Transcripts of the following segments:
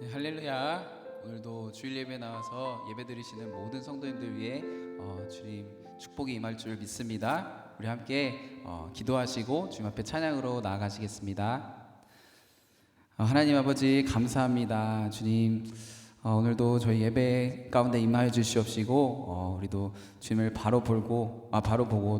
할렐루야. 오늘도 주일 예배 나와서 예배 드리시는 모든 성도님들 위해 주님 축복이 임할 줄 믿습니다. 우리 함께 기도하시고 주님 앞에 찬양으로 나아가시겠습니다. 하나님 아버지 감사합니다. 주님 오늘도 저희 예배 가운데 임하여 주시옵시고 우리도 주님을 바로 보고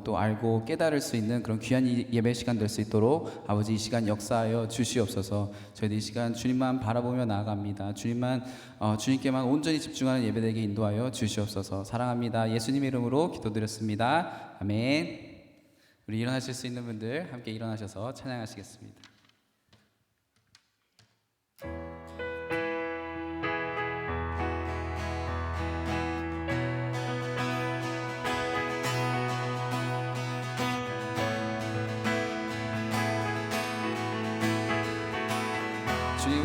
또 알고 깨달을 수 있는 그런 귀한 예배 시간 될 수 있도록 아버지 이 시간 역사하여 주시옵소서. 저희들 이 시간 주님만 바라보며 나아갑니다. 주님께만 온전히 집중하는 예배되게 인도하여 주시옵소서. 사랑합니다. 예수님 이름으로 기도드렸습니다. 아멘. 우리 일어나실 수 있는 분들 함께 일어나셔서 찬양하시겠습니다.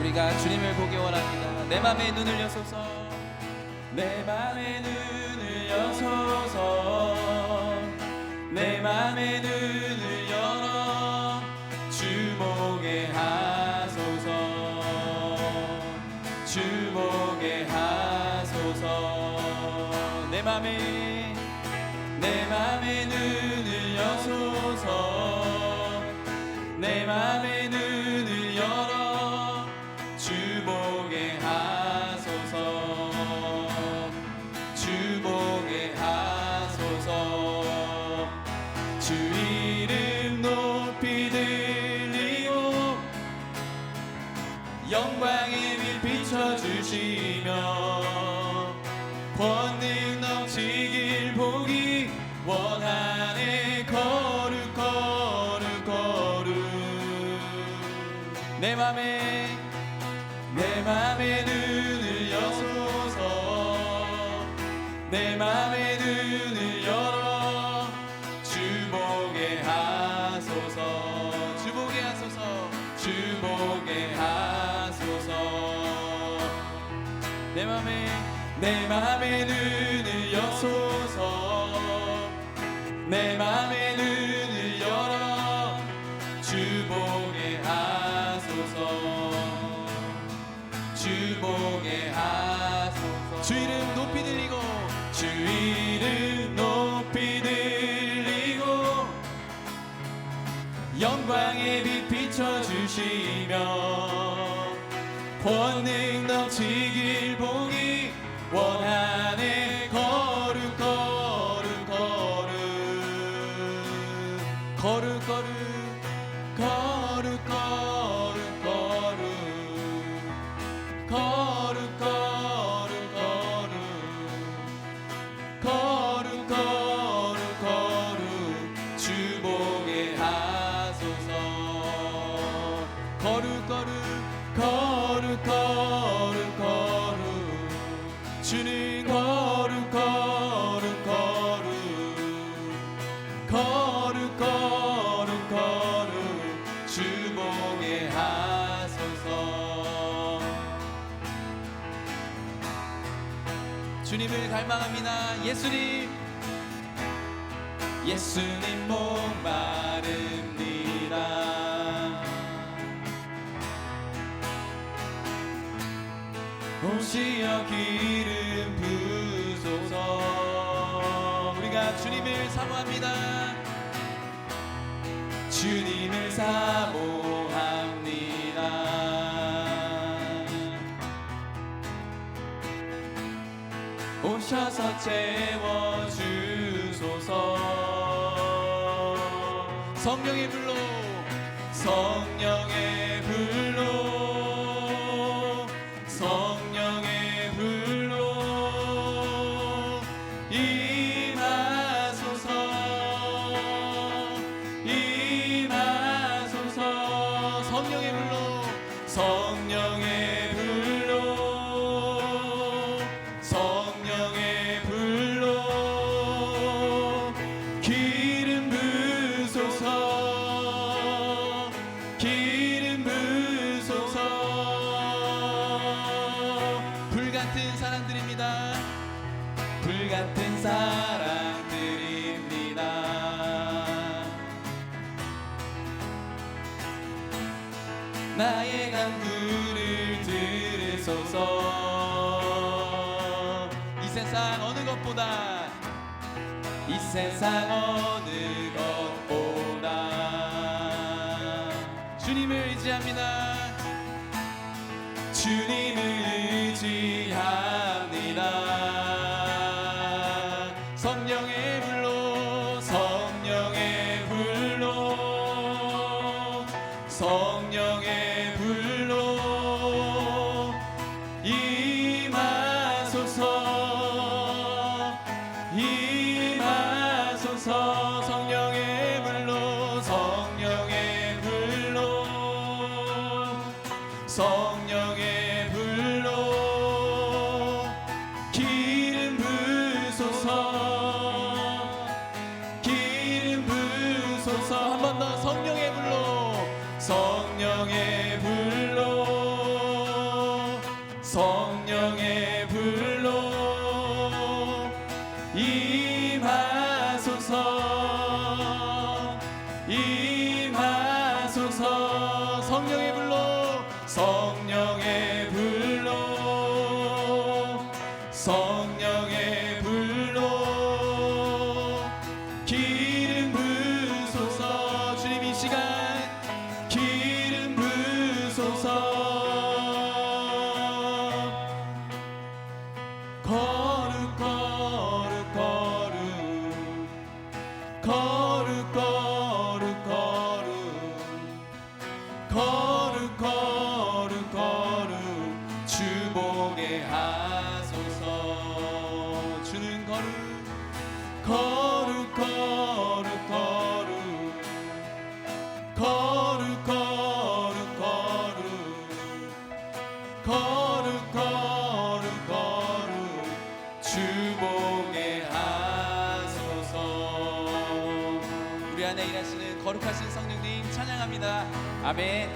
우리가 주님을 보기 원합니다. 내 맘에 눈을 여소서, 내 맘에 눈을 여소서, 내 맘에 눈을 열어 주목게 하소서, 주목게 하소서. 내 맘에 눈을 여소서, 내 맘에 눈을 열어 주목게 하소서, 주목게 하소서. 주 이름 높이 들리고 영광의 빛 비춰주시며 권능 넘치길 보기 원하네. 거룩 거룩 거룩. 내 맘에 눈을 여소서, 내 맘에 눈을 열어 주목게 하소서, 주목게 하소서, 주목게 하소서. 내 맘에 눈을 여소서, 내 맘에 눈을 열어 주목게 하소서, 주목게 하소서. 주 이름 높이 들리고, 주 이름 높이 들리고 영광의 빛 비춰주시며 권능 넘치길 보기 원하네. 거룩 거룩 거룩 거룩 거룩 거룩 거룩 거룩 거룩 거룩 거룩 거룩 거룩 주목게 하소서. 거룩 거룩 거룩 거룩 거룩 주님 거룩 거룩 거룩 거룩 거룩 거룩 주목게 하소서. 주님을 갈망합니다. 예수님 목마릅니다. 오시어 기름 부소서. 우리가 주님을 사모합니다. 주님을 사모합니다. 오셔서 채워주소서. 성령의 불로, 성령의 불로, 성령의 불로 임하소서, 임하소서. 성령의 불로, 성령의 불로, 성령의 불로 기름 부소서, 기름 나의 간구를 들으소서. 이 세상 어느 것보다, 이 세상 어느 것보다 주님을 의지합니다. 주님을 의지합니다. 성령의 불로, 성령의 불로, 성령의 불로 임하소서, 임하소서. 성령의 불로, 성령의 불로, 성령의 불로 기름 부으소서, 기름 부으소서. 한 번 더. 성령의 불로, 성령의 불로, 성령의 불로 임하소서, 임하소서. 성령의 불로, 성령의 불로, 성령의 불로 기름 부으소서. 주님 이 시간 기름 부으소서. 거룩 거룩 거룩 거룩 거룩 거룩 거룩 거룩 주보게 하소서. 주는 거룩 거룩 거룩 거룩 거룩 거룩 거룩 거룩 거룩 주보게 하소서. 우리 안에 일하시는 거룩하신 성령님 찬양합니다. 아멘.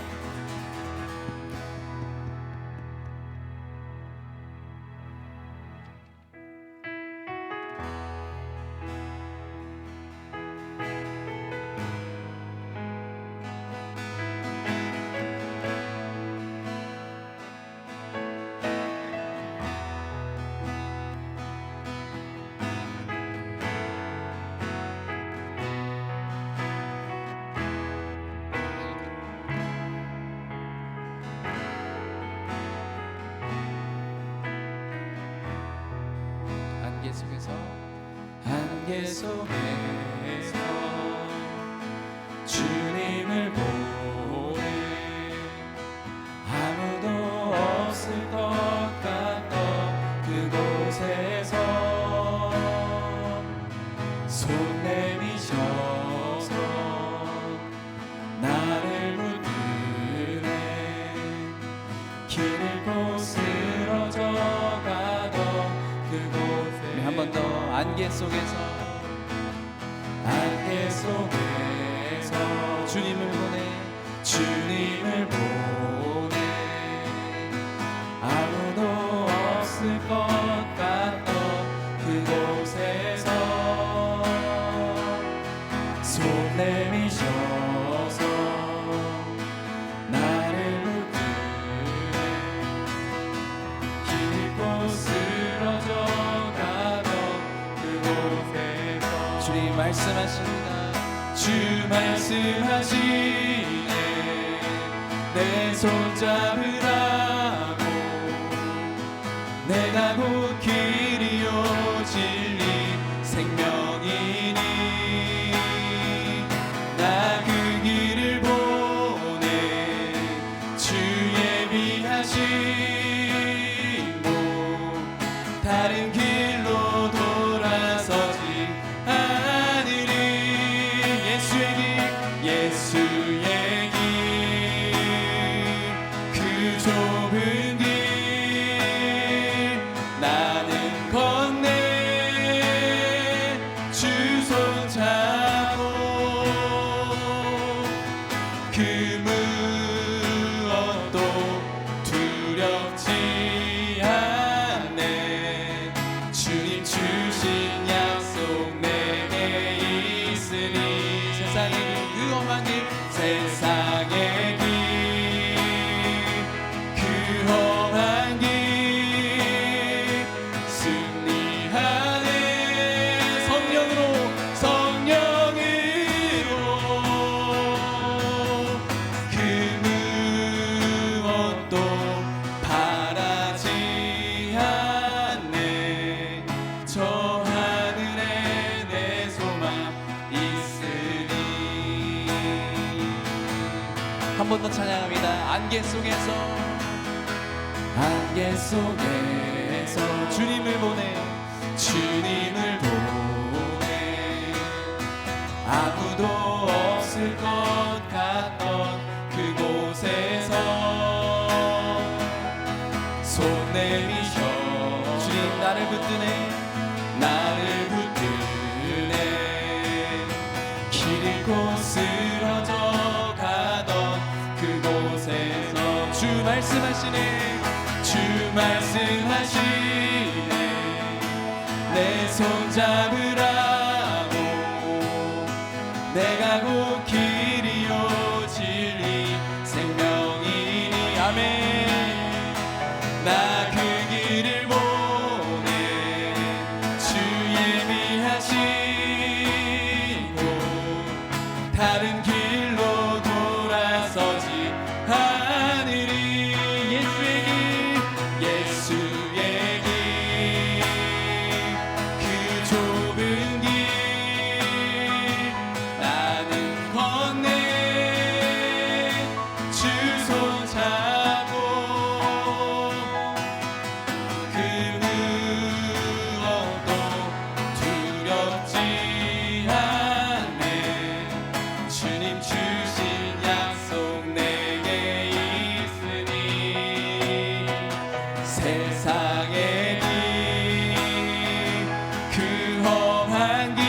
안개 속에서, 안개 속에서 주님을 보네. 아무도 없을 것 같던 그곳에서 손 내미셔서 나를 붙드네. 길 잃고 쓰러져가던 그곳에 한 번 더. 안개 속에서, 안개 속에서 주님을 보내, 주님을 보내. 아무도 없을 것 같던 그곳에서 손 내미셔서 나를 붙드네. 길 잃고 쓰러져가던 그곳에서 주님 말씀하십니다. 주 말씀하시네. 내 손잡으라고. 내가 곧 길이요 진리 생명이니 나 그 길을 보내. 주 예비하신 곳 다른 길로 돌아서지 않으리. 예수의 길, 예수의 길, 그 좁은 길 나는 건네. 주 손잡고 그 무엇도 두렵지 않네. 주님 주신 약속 내게 있으니. 세상의 길, 그 험한 길, 세상의 길 한 번 더 찬양합니다. 안개 속에서 안개 속에서 주님을 보내 주님을 보내 아무도 없을 것 같던 그곳에서 손 내미셔 주님 나를 붙드네 나를 붙드네 길 잃고 쓰러져 가던 그곳에서 주 말씀하시네 주 말씀하시네 내 손 잡으라고 내가 곧 길이요 진리 생명이니 아멘 나 그 길을 보내 주 예비하시고 다른 길로 돌아서지 않으리 예수의 길 그 좁은 길 나는 건네 주 손 잡고 그 무엇도 두렵지 않네 주님 주신 약속 내게 있으니 세상의 길 그 험한 길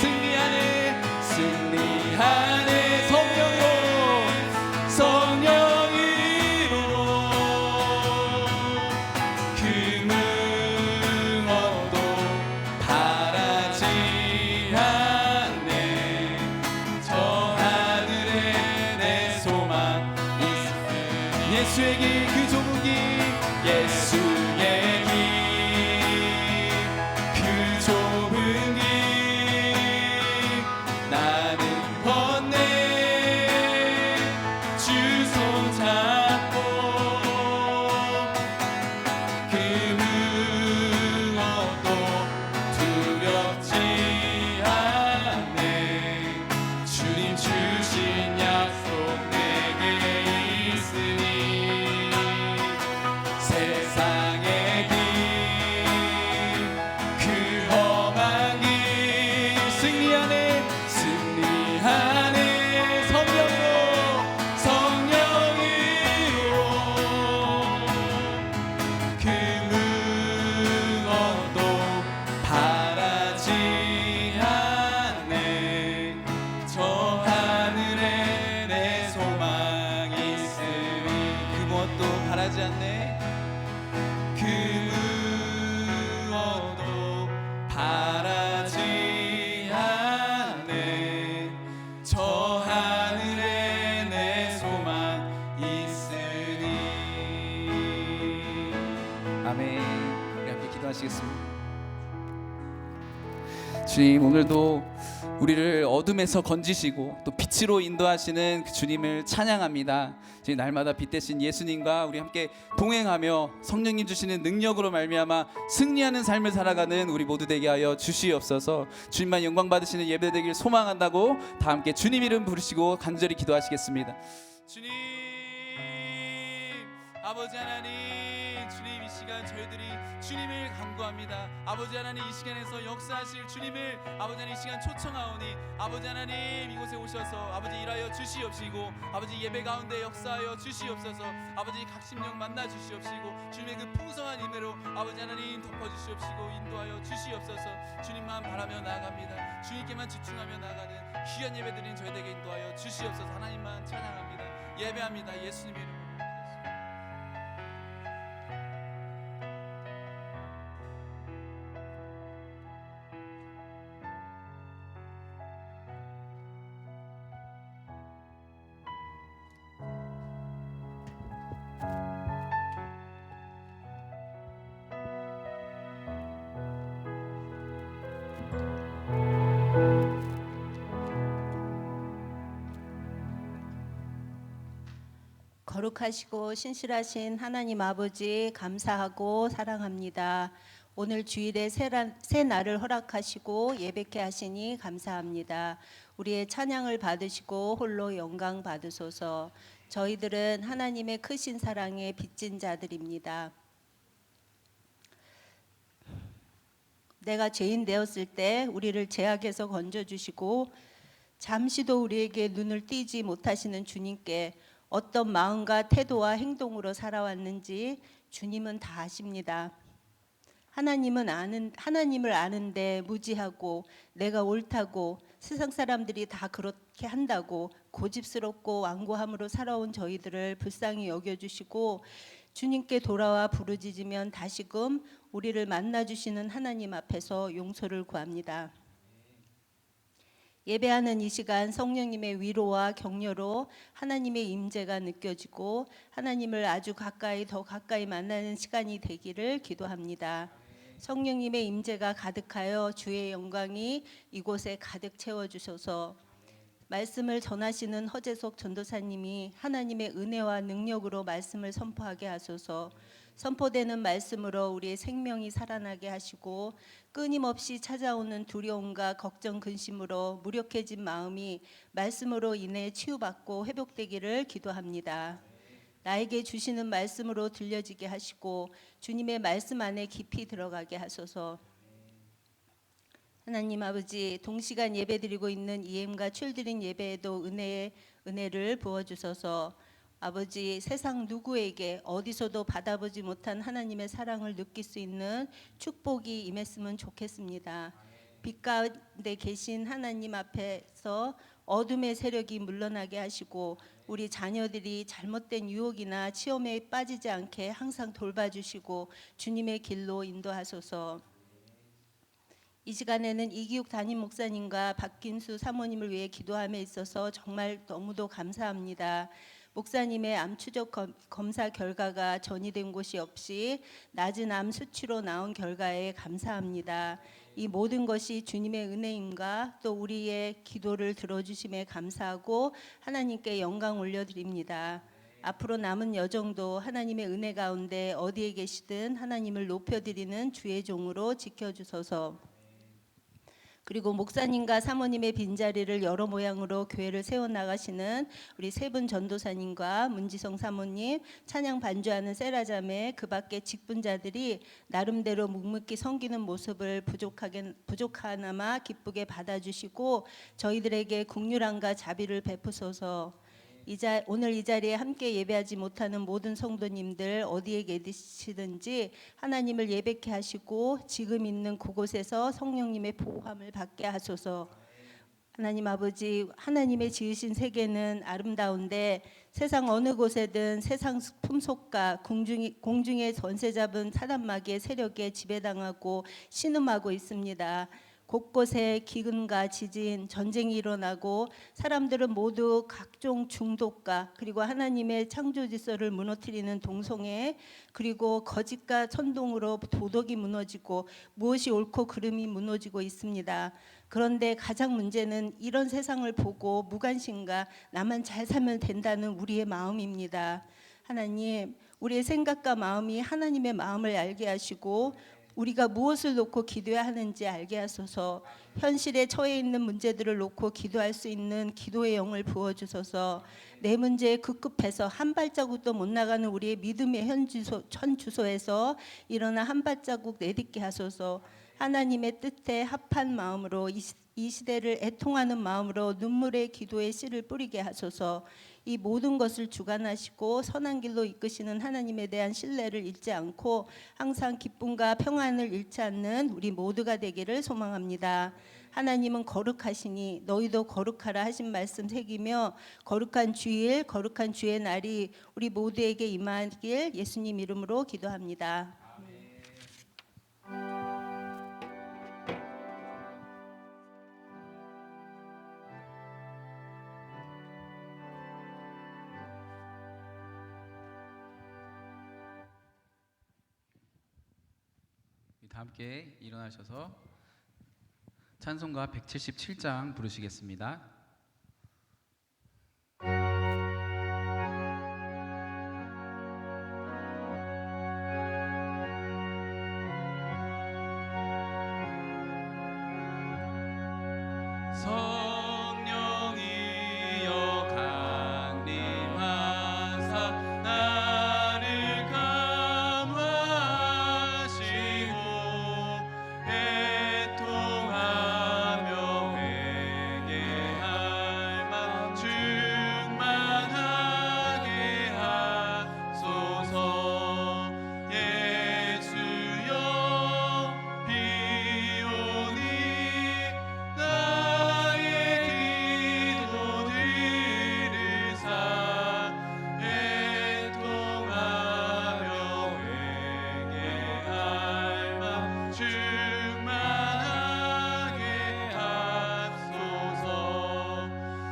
승리하네 성령으로 그 무엇도 바라지 않네 저 하늘에 내 소망 있으니 예수의 길 그 좁은 길 예수의 길 그 좁은 길 나는 건네 주 손 잡고 그 무엇도 두렵지 않네 주님 주신 약속 내게 있으니 세상의 길 그 험한 길 승리하네 성령으로 그 무엇도 바라지 않네 저 하늘에 내 소망 있으니 그 무엇도 바라지 않네 그 무엇도 바라지 않네 저 하늘에 내 소망 있으니 아멘 우리 함께 기도하시겠습니다. 주님 오늘도 우리를 어둠에서 건지시고 또 빛으로 인도하시는 그 주님을 찬양합니다. 주님 날마다 빛 대신 예수님과 우리 함께 동행하며 성령님 주시는 능력으로 말미암아 승리하는 삶을 살아가는 우리 모두 되게 하여 주시옵소서. 주님만 영광 받으시는 예배 되길 소망한다고 다 함께 주님 이름 부르시고 간절히 기도하시겠습니다. 주님 아버지 하나님 주님 이 시간 저희들이 주님을 간구합니다. 아버지 하나님 이 시간에서 역사하실 주님을 아버지 하나님 이 시간 초청하오니 아버지 하나님 이곳에 오셔서 아버지 일하여 주시옵시고 아버지 예배 가운데 역사하여 주시옵소서. 아버지 각심령 만나 주시옵시고 주님의 그 풍성한 임혜로 아버지 하나님 덮어주시옵시고 인도하여 주시옵소서. 주님만 바라며 나아갑니다. 주님께만 집중하며 나아가는 귀한 예배드린 저희에게 인도하여 주시옵소서. 하나님만 찬양합니다. 예배합니다. 예수님의 이름으로. 거룩하시고 신실하신 하나님 아버지 감사하고 사랑합니다. 오늘 주일에 새 날을 허락하시고 예배케 하시니 감사합니다. 우리의 찬양을 받으시고 홀로 영광 받으소서. 저희들은 하나님의 크신 사랑에 빚진 자들입니다. 내가 죄인 되었을 때 우리를 죄악에서 건져주시고 잠시도 우리에게 눈을 띄지 못하시는 주님께 어떤 마음과 태도와 행동으로 살아왔는지 주님은 다 아십니다. 하나님을 아는데 무지하고 내가 옳다고 세상 사람들이 다 그렇게 한다고 고집스럽고 완고함으로 살아온 저희들을 불쌍히 여겨주시고 주님께 돌아와 부르짖으면 다시금 우리를 만나주시는 하나님 앞에서 용서를 구합니다. 예배하는 이 시간 성령님의 위로와 격려로 하나님의 임재가 느껴지고 하나님을 아주 더 가까이 만나는 시간이 되기를 기도합니다. 성령님의 임재가 가득하여 주의 영광이 이곳에 가득 채워주셔서 말씀을 전하시는 허재석 전도사님이 하나님의 은혜와 능력으로 말씀을 선포하게 하소서. 선포되는 말씀으로 우리의 생명이 살아나게 하시고 끊임없이 찾아오는 두려움과 걱정 근심으로 무력해진 마음이 말씀으로 인해 치유받고 회복되기를 기도합니다. 나에게 주시는 말씀으로 들려지게 하시고 주님의 말씀 안에 깊이 들어가게 하소서. 하나님 아버지, 동시간 예배드리고 있는 EM과 출드린 예배에도 은혜를 부어주셔서 아버지, 세상 누구에게 어디서도 받아보지 못한 하나님의 사랑을 느낄 수 있는 축복이 임했으면 좋겠습니다. 빛 가운데 계신 하나님 앞에서 어둠의 세력이 물러나게 하시고 우리 자녀들이 잘못된 유혹이나 시험에 빠지지 않게 항상 돌봐주시고 주님의 길로 인도하소서. 이 시간에는 이기욱 담임 목사님과 박긴수 사모님을 위해 기도함에 있어서 정말 너무도 감사합니다. 목사님의 암 추적 검사 결과가 전이된 곳이 없이 낮은 암 수치로 나온 결과에 감사합니다. 이 모든 것이 주님의 은혜임과 또 우리의 기도를 들어주심에 감사하고 하나님께 영광 올려드립니다. 앞으로 남은 여정도 하나님의 은혜 가운데 어디에 계시든 하나님을 높여드리는 주의 종으로 지켜주소서. 그리고 목사님과 사모님의 빈자리를 여러 모양으로 교회를 세워나가시는 우리 세 분 전도사님과 문지성 사모님, 찬양 반주하는 세라자매, 그 밖에 직분자들이 나름대로 묵묵히 섬기는 모습을 부족하나마 기쁘게 받아주시고 저희들에게 긍휼함과 자비를 베푸소서. 오늘 이 자리에 함께 예배하지 못하는 모든 성도님들 어디에 계시든지 하나님을 예배케 하시고 지금 있는 그곳에서 성령님의 보호함을 받게 하소서. 하나님 아버지, 하나님의 지으신 세계는 아름다운데 세상 어느 곳에든 세상 품속과 공중의 전세 잡은 사단마귀의 세력에 지배당하고 신음하고 있습니다. 곳곳에 기근과 지진, 전쟁이 일어나고 사람들은 모두 각종 중독과 그리고 하나님의 창조 질서를 무너뜨리는 동성애 그리고 거짓과 천동으로 도덕이 무너지고 무엇이 옳고 그름이 무너지고 있습니다. 그런데 가장 문제는 이런 세상을 보고 무관심과 나만 잘 살면 된다는 우리의 마음입니다. 하나님, 우리의 생각과 마음이 하나님의 마음을 알게 하시고 우리가 무엇을 놓고 기도해야 하는지 알게 하소서. 현실에 처해 있는 문제들을 놓고 기도할 수 있는 기도의 영을 부어주소서. 내 문제에 급급해서 한 발자국도 못 나가는 우리의 믿음의 현 주소에서 일어나 한 발자국 내딛게 하소서. 하나님의 뜻에 합한 마음으로 이 시대를 애통하는 마음으로 눈물의 기도의 씨를 뿌리게 하소서. 이 모든 것을 주관하시고 선한 길로 이끄시는 하나님에 대한 신뢰를 잃지 않고 항상 기쁨과 평안을 잃지 않는 우리 모두가 되기를 소망합니다. 하나님은 거룩하시니 너희도 거룩하라 하신 말씀 새기며 거룩한 주일, 거룩한 주의 날이 우리 모두에게 임하길 예수님 이름으로 기도합니다. 다 함께 일어나셔서 찬송가 177장 부르시겠습니다.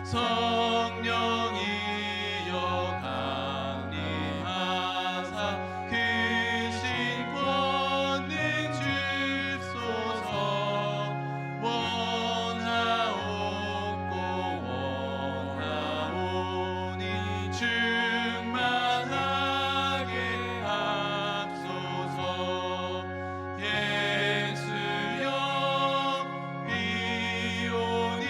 성령이여 강림하사 그 신권능 주소서. 원하옵고 원하오니 충만하게 하소서. 예수여 비오니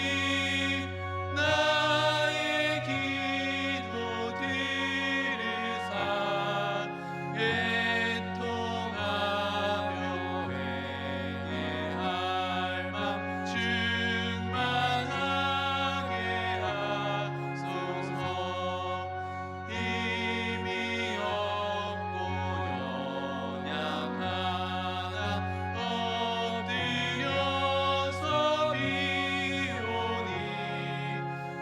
나의 기도 들으사 애통하며 회개할 맘 충만하게 하소서. 힘이 없고 연약하나 엎드려서 비오니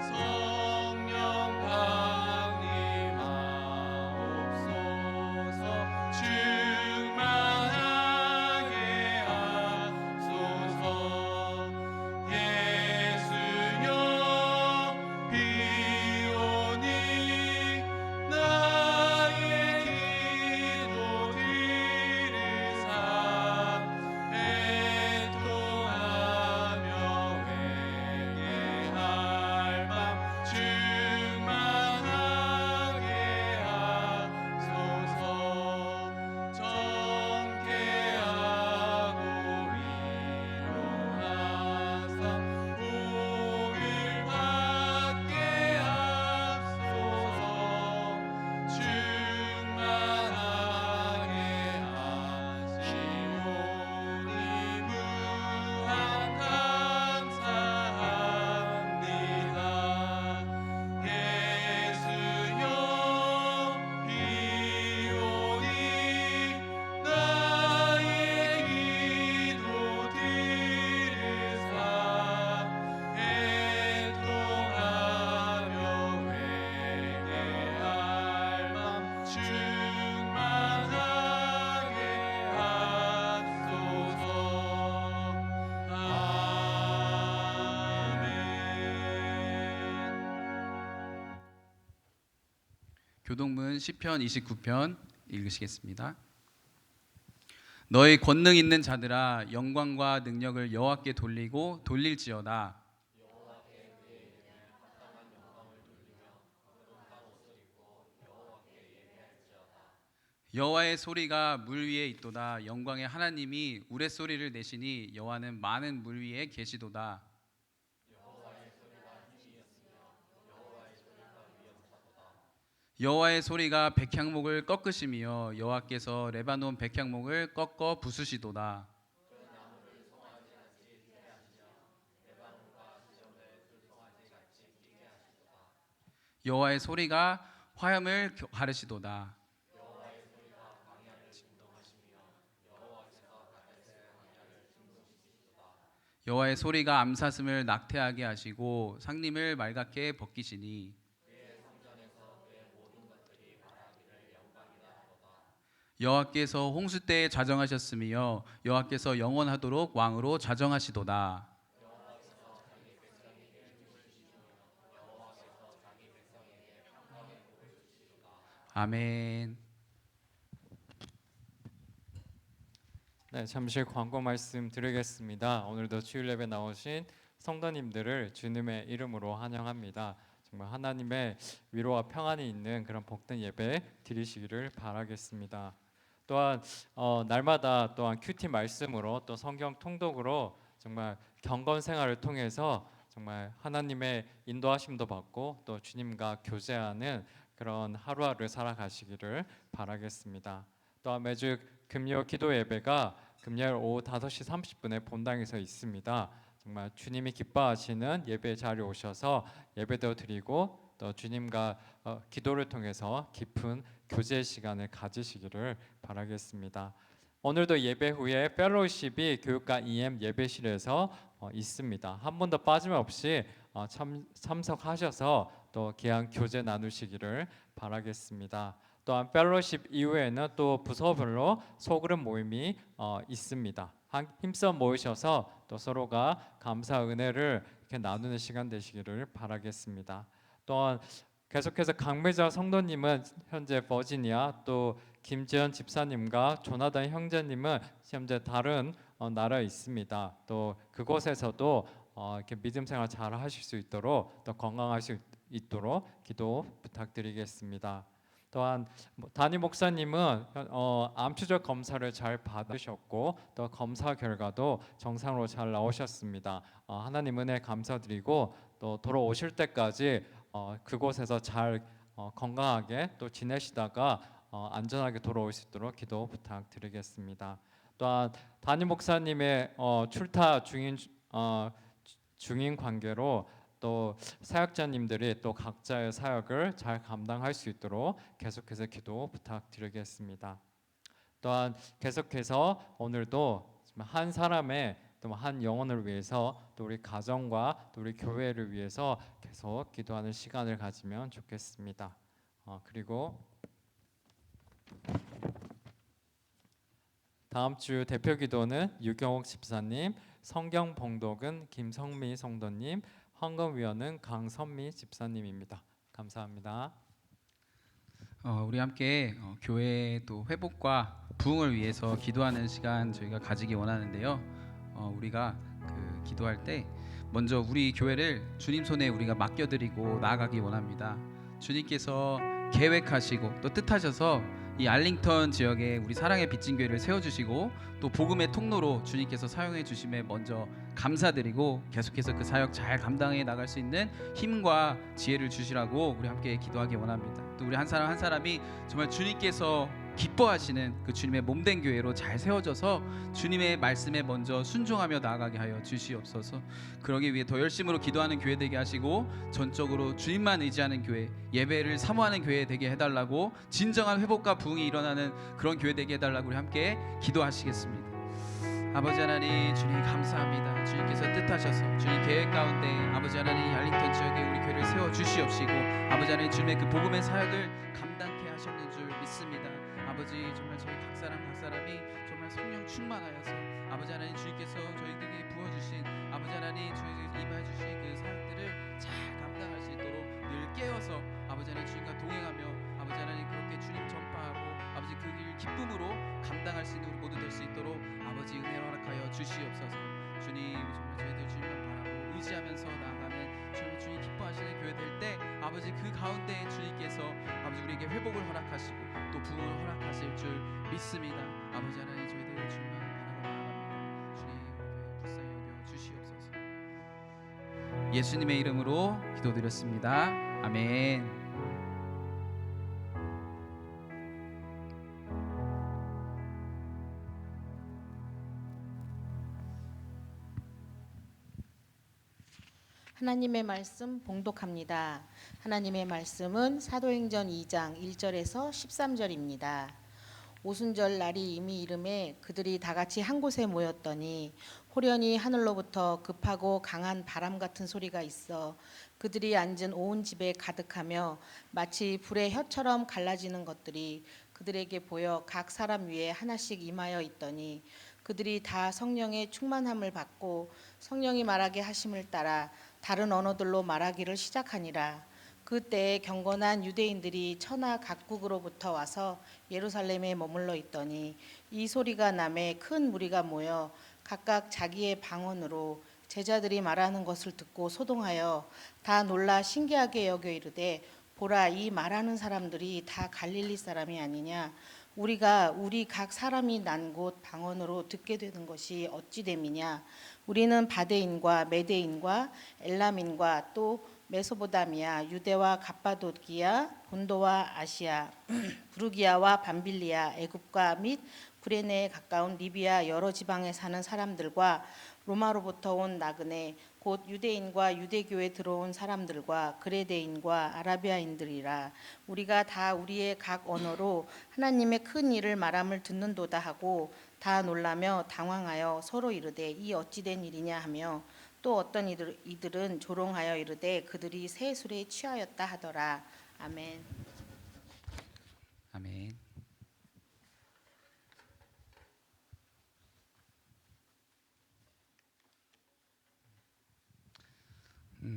성령 강림하옵소서. 충만하게 하소서. 예수여 비오니 나의 기도 들으사 애통하며 회개할 맘 충만하게 하소서. 정케하고 위로하사 복을 받게 하소서. 충만하게 하시오니 무한 감사합니다. 예수여 비오니 나의 기도 들으사 애통하며 회개할 맘 충만하게 하소서. 아멘. 교동문 시편 29편 읽으시겠습니다. 너희 권능 있는 자들아 영광과 능력을 여호와께 돌리고 돌릴지어다. 여호와의 소리가 물 위에 있도다. 영광의 하나님이 우레소리를 내시니 여호와는 많은 물 위에 계시도다. 여호와의 소리가 백향목을 꺾으시며 여호와께서 레바논 백향목을 꺾어 부수시도다. 여호와의 소리가 화염을 가르시도다. 여호와의 소리가 암사슴을 낙태하게 하시고 상림을 말갛게 벗기시니 여호와께서 홍수 때에 자정하셨으며 여호와께서 영원하도록 왕으로 자정하시도다. 아멘. 네, 잠시 광고 말씀 드리겠습니다. 오늘도 주일 예배 나오신 성도님들을 주님의 이름으로 환영합니다. 정말 하나님의 위로와 평안이 있는 그런 복된 예배 드리시기를 바라겠습니다. 또한 날마다 또한 큐티 말씀으로 또 성경 통독으로 정말 경건 생활을 통해서 정말 하나님의 인도하심도 받고 또 주님과 교제하는 그런 하루하루 살아가시기를 바라겠습니다. 또한 매주 금요 기도 예배가 금요일 오후 5시 30분에 본당에서 있습니다. 정말 주님이 기뻐하시는 예배 자리에 오셔서 예배도 드리고 또 주님과 기도를 통해서 깊은 교제 시간을 가지시기를 바라겠습니다. 오늘도 예배 후에 펠로우십이 교육관 EM 예배실에서 있습니다. 한 번도 빠짐없이 참석하셔서 또 귀한 교제 나누시기를 바라겠습니다. 또한 펠로우십 이후에는 또 부서별로 소그룹 모임이 있습니다. 힘써 모이셔서 또 서로가 감사 은혜를 이렇게 나누는 시간 되시기를 바라겠습니다. 또한 계속해서 강매자 성도님은 현재 버지니아, 또 김지현 집사님과 조나단 형제님은 현재 다른 나라에 있습니다. 또 그곳에서도 이렇게 믿음 생활 잘 하실 수 있도록 또 건강할 수 있도록 기도 부탁드리겠습니다. 또한 담임 목사님은 암 추적 검사를 잘 받으셨고 또 검사 결과도 정상으로 잘 나오셨습니다. 하나님 은혜 감사드리고 또 돌아오실 때까지 그곳에서 잘 건강하게 또 지내시다가 안전하게 돌아올 수 있도록 기도 부탁드리겠습니다. 또한 담임 목사님의 출타 중인 관계로 또 사역자님들이 또 각자의 사역을 잘 감당할 수 있도록 계속해서 기도 부탁드리겠습니다. 또한 계속해서 오늘도 한 사람의 또 한 영혼을 위해서 또 우리 가정과 또 우리 교회를 위해서 계속 기도하는 시간을 가지면 좋겠습니다. 그리고 다음 주 대표 기도는 유경옥 집사님, 성경 봉독은 김성미 성도님, 헌금위원은 강선미 집사님입니다. 감사합니다. 우리 함께 교회의 또 회복과 부흥을 위해서 기도하는 시간 저희가 가지기 원하는데요. 우리가 그 기도할 때 먼저 우리 교회를 주님 손에 우리가 맡겨드리고 나아가기 원합니다. 주님께서 계획하시고 또 뜻하셔서 이 알링턴 지역에 우리 사랑의 빚진 교회를 세워주시고 또 복음의 통로로 주님께서 사용해 주심에 먼저 감사드리고 계속해서 그 사역 잘 감당해 나갈 수 있는 힘과 지혜를 주시라고 우리 함께 기도하기 원합니다. 또 우리 한 사람 한 사람이 정말 주님께서 기뻐하시는 그 주님의 몸된 교회로 잘 세워져서 주님의 말씀에 먼저 순종하며 나아가게 하여 주시옵소서. 그러기 위해 더 열심으로 기도하는 교회 되게 하시고 전적으로 주님만 의지하는 교회, 예배를 사모하는 교회 되게 해달라고, 진정한 회복과 부흥이 일어나는 그런 교회 되게 해달라고 우리 함께 기도하시겠습니다. 아버지 하나님, 주님 감사합니다. 주님께서 뜻하셔서 주님 계획 가운데 아버지 하나님 알링턴 지역에 우리 교회를 세워 주시옵시고 아버지 하나님 주님의 그 복음의 사역을 감당케 하셨는 줄 믿습니다. 아버지 정말 저희 각 사람이 정말 성령 충만하여서 아버지 하나님 주님께서 저희들에게 부어주신 아버지 하나님 저희에게 임해 주신 그 사역들을 잘 감당할 수 있도록 늘 깨어서 아버지 하나님 주님과 동행하며 아버지 하나님 그렇게 주님 전파하고 아버지 그 길 기쁨으로 감당할 수 있는 우리 모두 될 수 있도록 아버지 은혜를 허락하여 주시옵소서. 주님 정말 저희들 주님만 바라고 의지하면서 나아가는 정말 주님 기뻐하시는 교회 될 때 아버지 그 가운데 주님께서 아버지 우리에게 회복을 허락하시고 또 부흥을 허락하실 줄 믿습니다. 아버지 하나님 저희들 주님만 바라고 나아갑니다. 주님 우리 교회 불쌍히 여겨 주시옵소서. 예수님의 이름으로 기도드렸습니다. 아멘. 하나님의 말씀 봉독합니다. 하나님의 말씀은 사도행전 2장 1절에서 13절입니다. 오순절 날이 이미 이름에 그들이 다 같이 한 곳에 모였더니 호련히 하늘로부터 급하고 강한 바람 같은 소리가 있어 그들이 앉은 온 집에 가득하며 마치 불의 혀처럼 갈라지는 것들이 그들에게 보여 각 사람 위에 하나씩 임하여 있더니 그들이 다 성령의 충만함을 받고 성령이 말하게 하심을 따라 다른 언어들로 말하기를 시작하니라. 그때에 경건한 유대인들이 천하 각국으로부터 와서 예루살렘에 머물러 있더니 이 소리가 나매 큰 무리가 모여 각각 자기의 방언으로 제자들이 말하는 것을 듣고 소동하여 다 놀라 신기하게 여겨 이르되 보라, 이 말하는 사람들이 다 갈릴리 사람이 아니냐. 우리가 우리 각 사람이 난 곳 방언으로 듣게 되는 것이 어찌 됨이냐. 우리는 바데인과 메데인과 엘람인과 또 메소보다미아, 유대와 갑바도기아, 본도와 아시아, 부르기아와 밤빌리아, 애굽과 및 구레네에 가까운 리비아 여러 지방에 사는 사람들과 로마로부터 온 나그네 곧 유대인과 유대교에 들어온 사람들과 그레데인과 아라비아인들이라. 우리가 다 우리의 각 언어로 하나님의 큰 일을 말함을 듣는도다 하고 다 놀라며 당황하여 서로 이르되 이 어찌된 일이냐 하며 또 어떤 이들은 조롱하여 이르되 그들이 새 술에 취하였다 하더라. 아멘. 아멘.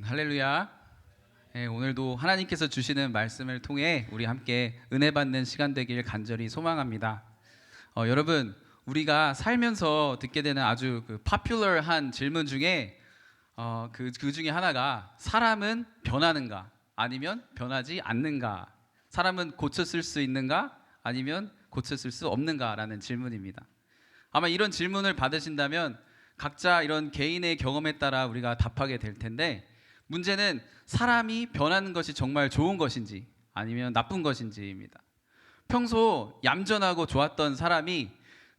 할렐루야. 예, 오늘도 하나님께서 주시는 말씀을 통해 우리 함께 은혜 받는 시간 되길 간절히 소망합니다. 여러분, 우리가 살면서 듣게 되는 아주 파퓰러한 질문 중에 그 중에 하나가 사람은 변하는가 아니면 변하지 않는가, 사람은 고쳤을 수 있는가 아니면 고쳤을 수 없는가라는 질문입니다. 아마 이런 질문을 받으신다면 각자 이런 개인의 경험에 따라 우리가 답하게 될 텐데, 문제는 사람이 변하는 것이 정말 좋은 것인지 아니면 나쁜 것인지입니다. 평소 얌전하고 좋았던 사람이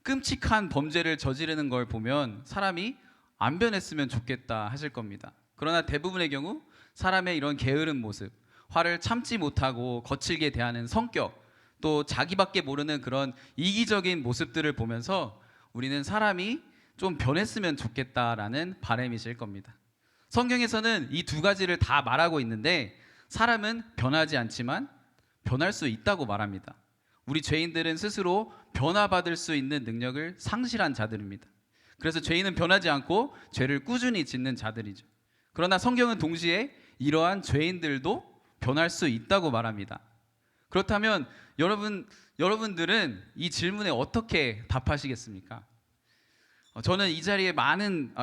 끔찍한 범죄를 저지르는 걸 보면 사람이 안 변했으면 좋겠다 하실 겁니다. 그러나 대부분의 경우 사람의 이런 게으른 모습, 화를 참지 못하고 거칠게 대하는 성격, 또 자기밖에 모르는 그런 이기적인 모습들을 보면서 우리는 사람이 좀 변했으면 좋겠다라는 바람이실 겁니다. 성경에서는 이 두 가지를 다 말하고 있는데, 사람은 변하지 않지만 변할 수 있다고 말합니다. 우리 죄인들은 스스로 변화받을 수 있는 능력을 상실한 자들입니다. 그래서 죄인은 변하지 않고 죄를 꾸준히 짓는 자들이죠. 그러나 성경은 동시에 이러한 죄인들도 변할 수 있다고 말합니다. 그렇다면 여러분들은 이 질문에 어떻게 답하시겠습니까? 저는 이 자리에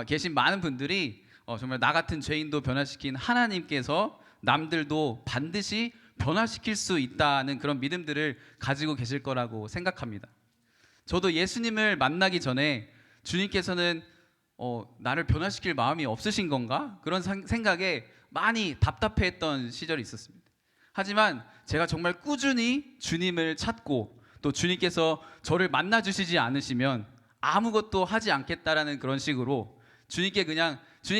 계신 많은 분들이 정말 나 같은 죄인도 변화시킨 하나님께서 남들도 반드시 변화시킬 수 있다는 그런 믿음들을 가지고 계실 거라고 생각합니다. 저도 예수님을 만나기 전에 주님께서는 나를 변화시킬 마음이 없으신 건가? 그런 생각에 많이 답답해했던 시절이 있었습니다. 하지만 제가 정말 꾸준히 주님을 찾고 또 주님께서 저를 만나주시지 않으시면 아무것도 하지 않겠다라는 그런 식으로 주님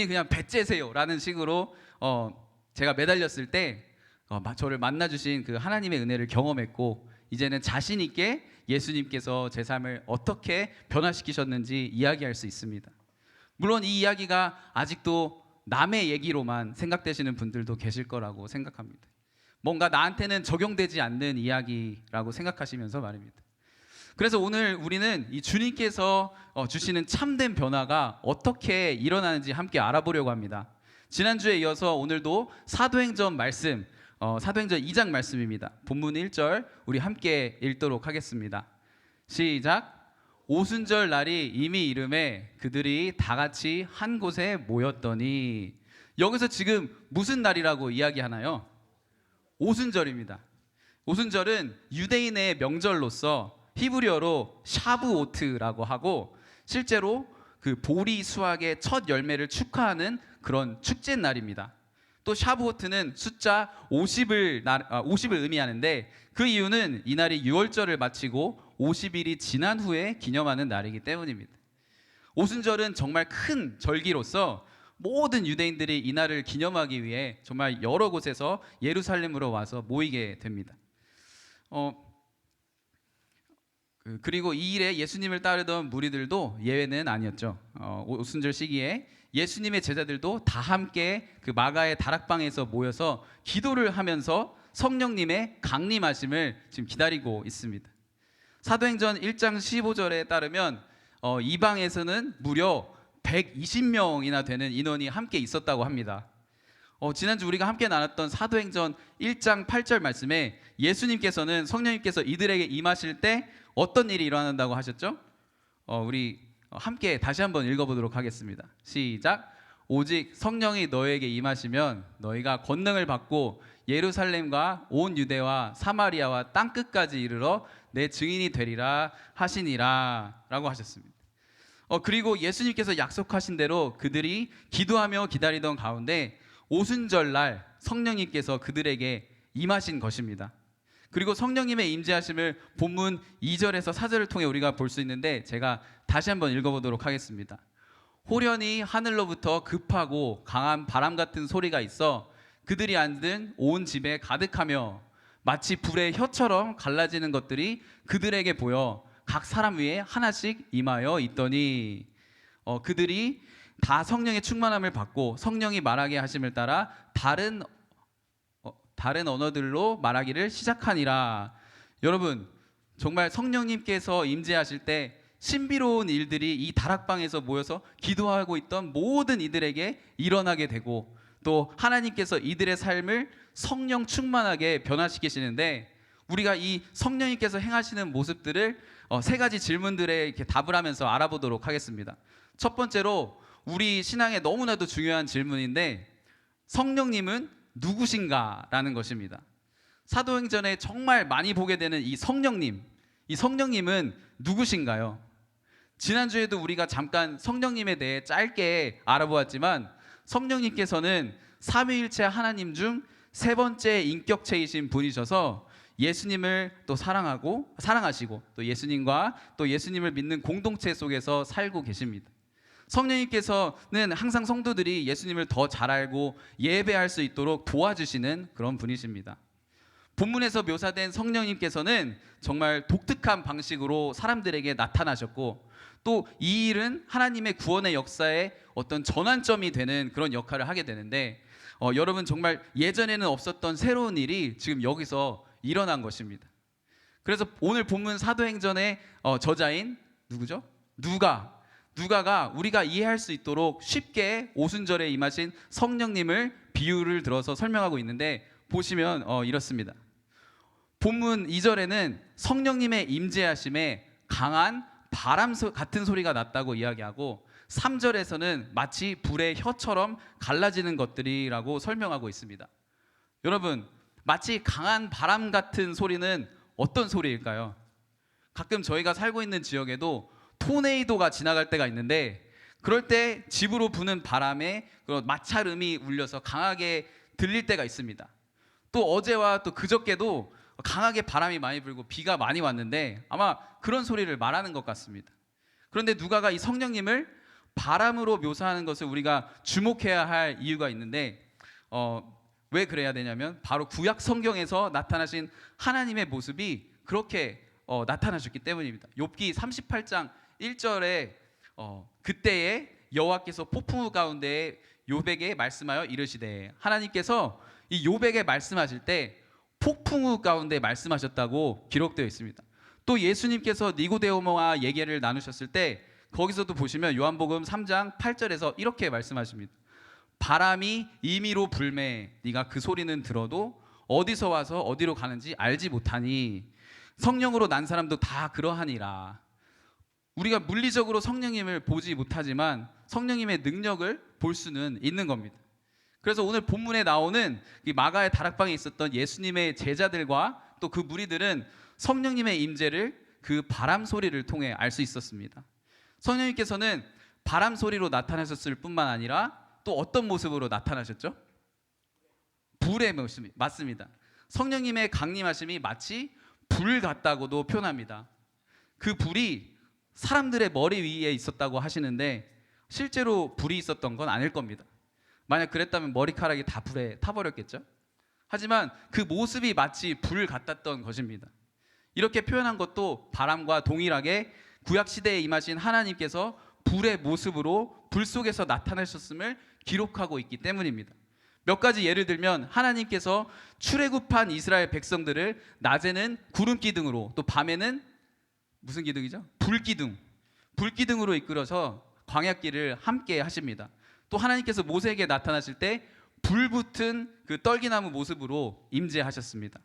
그냥 배째세요 라는 식으로 제가 매달렸을 때 저를 만나주신 그 하나님의 은혜를 경험했고, 이제는 자신 있게 예수님께서 제 삶을 어떻게 변화시키셨는지 이야기할 수 있습니다. 물론 이 이야기가 아직도 남의 얘기로만 생각되시는 분들도 계실 거라고 생각합니다. 뭔가 나한테는 적용되지 않는 이야기라고 생각하시면서 말입니다. 그래서 오늘 우리는 이 주님께서 주시는 참된 변화가 어떻게 일어나는지 함께 알아보려고 합니다. 지난주에 이어서 오늘도 사도행전 말씀, 사도행전 2장 말씀입니다. 본문 1절 우리 함께 읽도록 하겠습니다. 시작. 오순절 날이 이미 이름에 그들이 다 같이 한 곳에 모였더니, 여기서 지금 무슨 날이라고 이야기하나요? 오순절입니다. 오순절은 유대인의 명절로서 히브리어로 샤브오트라고 하고, 실제로 그 보리 수확의 첫 열매를 축하하는 그런 축제 날입니다. 또 샤브오트는 숫자 50을 의미하는데, 그 이유는 이날이 유월절을 마치고 50일이 지난 후에 기념하는 날이기 때문입니다. 오순절은 정말 큰 절기로서 모든 유대인들이 이 날을 기념하기 위해 정말 여러 곳에서 예루살렘으로 와서 모이게 됩니다. 그리고 이 일에 예수님을 따르던 무리들도 예외는 아니었죠. 오순절 시기에 예수님의 제자들도 다 함께 그 마가의 다락방에서 모여서 기도를 하면서 성령님의 강림하심을 지금 기다리고 있습니다. 사도행전 1장 15절에 따르면 이 방에서는 무려 120명이나 되는 인원이 함께 있었다고 합니다. 지난주 우리가 함께 나눴던 사도행전 1장 8절 말씀에 예수님께서는 성령님께서 이들에게 임하실 때 어떤 일이 일어난다고 하셨죠? 우리 함께 다시 한번 읽어보도록 하겠습니다. 시작. 오직 성령이 너에게 임하시면 너희가 권능을 받고 예루살렘과 온 유대와 사마리아와 땅끝까지 이르러 내 증인이 되리라 하시니라 라고 하셨습니다. 그리고 예수님께서 약속하신 대로 그들이 기도하며 기다리던 가운데 오순절날 성령님께서 그들에게 임하신 것입니다. 그리고 성령님의 임재하심을 본문 2절에서 4절을 통해 우리가 볼 수 있는데, 제가 다시 한번 읽어보도록 하겠습니다. 호련히 하늘로부터 급하고 강한 바람 같은 소리가 있어 그들이 앉은 온 집에 가득하며 마치 불의 혀처럼 갈라지는 것들이 그들에게 보여 각 사람 위에 하나씩 임하여 있더니, 그들이 다 성령의 충만함을 받고 성령이 말하게 하심을 따라 다른 언어들로 말하기를 시작하니라. 여러분, 정말 성령님께서 임재하실 때 신비로운 일들이 이 다락방에서 모여서 기도하고 있던 모든 이들에게 일어나게 되고, 또 하나님께서 이들의 삶을 성령 충만하게 변화시키시는데, 우리가 이 성령님께서 행하시는 모습들을 세 가지 질문들에 이렇게 답을 하면서 알아보도록 하겠습니다. 첫 번째로 우리 신앙에 너무나도 중요한 질문인데, 성령님은 누구신가라는 것입니다. 사도행전에 정말 많이 보게 되는 이 성령님은 누구신가요? 지난주에도 우리가 잠깐 성령님에 대해 짧게 알아보았지만, 성령님께서는 삼위일체 하나님 중 세 번째 인격체이신 분이셔서 예수님을 또 사랑하시고 또 예수님과 또 예수님을 믿는 공동체 속에서 살고 계십니다. 성령님께서는 항상 성도들이 예수님을 더 잘 알고 예배할 수 있도록 도와주시는 그런 분이십니다. 본문에서 묘사된 성령님께서는 정말 독특한 방식으로 사람들에게 나타나셨고, 또 이 일은 하나님의 구원의 역사에 어떤 전환점이 되는 그런 역할을 하게 되는데, 여러분 정말 예전에는 없었던 새로운 일이 지금 여기서 일어난 것입니다. 그래서 오늘 본문 사도행전의 저자인 누구죠? 누가가 우리가 이해할 수 있도록 쉽게 오순절에 임하신 성령님을 비유를 들어서 설명하고 있는데, 보시면 이렇습니다. 본문 2절에는 성령님의 임재하심에 강한 바람 같은 소리가 났다고 이야기하고, 3절에서는 마치 불의 혀처럼 갈라지는 것들이라고 설명하고 있습니다. 여러분, 마치 강한 바람 같은 소리는 어떤 소리일까요? 가끔 저희가 살고 있는 지역에도 토네이도가 지나갈 때가 있는데, 그럴 때 집으로 부는 바람에 그런 마찰음이 울려서 강하게 들릴 때가 있습니다. 또 어제와 또 그저께도 강하게 바람이 많이 불고 비가 많이 왔는데 아마 그런 소리를 말하는 것 같습니다. 그런데 누가가 이 성령님을 바람으로 묘사하는 것을 우리가 주목해야 할 이유가 있는데, 왜 그래야 되냐면 바로 구약 성경에서 나타나신 하나님의 모습이 그렇게 나타나셨기 때문입니다. 욥기 38장 1절에 그때에 여호와께서 폭풍우 가운데 욥에게 말씀하여 이르시되, 하나님께서 이 욥에게 말씀하실 때 폭풍우 가운데 말씀하셨다고 기록되어 있습니다. 또 예수님께서 니고데모와 얘기를 나누셨을 때 거기서도 보시면 요한복음 3장 8절에서 이렇게 말씀하십니다. 바람이 임의로 불매 네가 그 소리는 들어도 어디서 와서 어디로 가는지 알지 못하니 성령으로 난 사람도 다 그러하니라. 우리가 물리적으로 성령님을 보지 못하지만 성령님의 능력을 볼 수는 있는 겁니다. 그래서 오늘 본문에 나오는 이 마가의 다락방에 있었던 예수님의 제자들과 또 그 무리들은 성령님의 임재를 그 바람 소리를 통해 알 수 있었습니다. 성령님께서는 바람 소리로 나타나셨을 뿐만 아니라 또 어떤 모습으로 나타나셨죠? 불의 모습, 맞습니다. 성령님의 강림하심이 마치 불 같다고도 표현합니다. 그 불이 사람들의 머리 위에 있었다고 하시는데 실제로 불이 있었던 건 아닐 겁니다. 만약 그랬다면 머리카락이 다 불에 타버렸겠죠. 하지만 그 모습이 마치 불 같았던 것입니다. 이렇게 표현한 것도 바람과 동일하게 구약시대에 임하신 하나님께서 불의 모습으로 불 속에서 나타나셨음을 기록하고 있기 때문입니다. 몇 가지 예를 들면 하나님께서 출애굽한 이스라엘 백성들을 낮에는 구름 기둥으로 또 밤에는 무슨 기둥이죠? 불기둥으로 이끌어서 광야길을 함께 하십니다. 또 하나님께서 모세에게 나타나실 때 불붙은 그 떨기나무 모습으로 임재하셨습니다.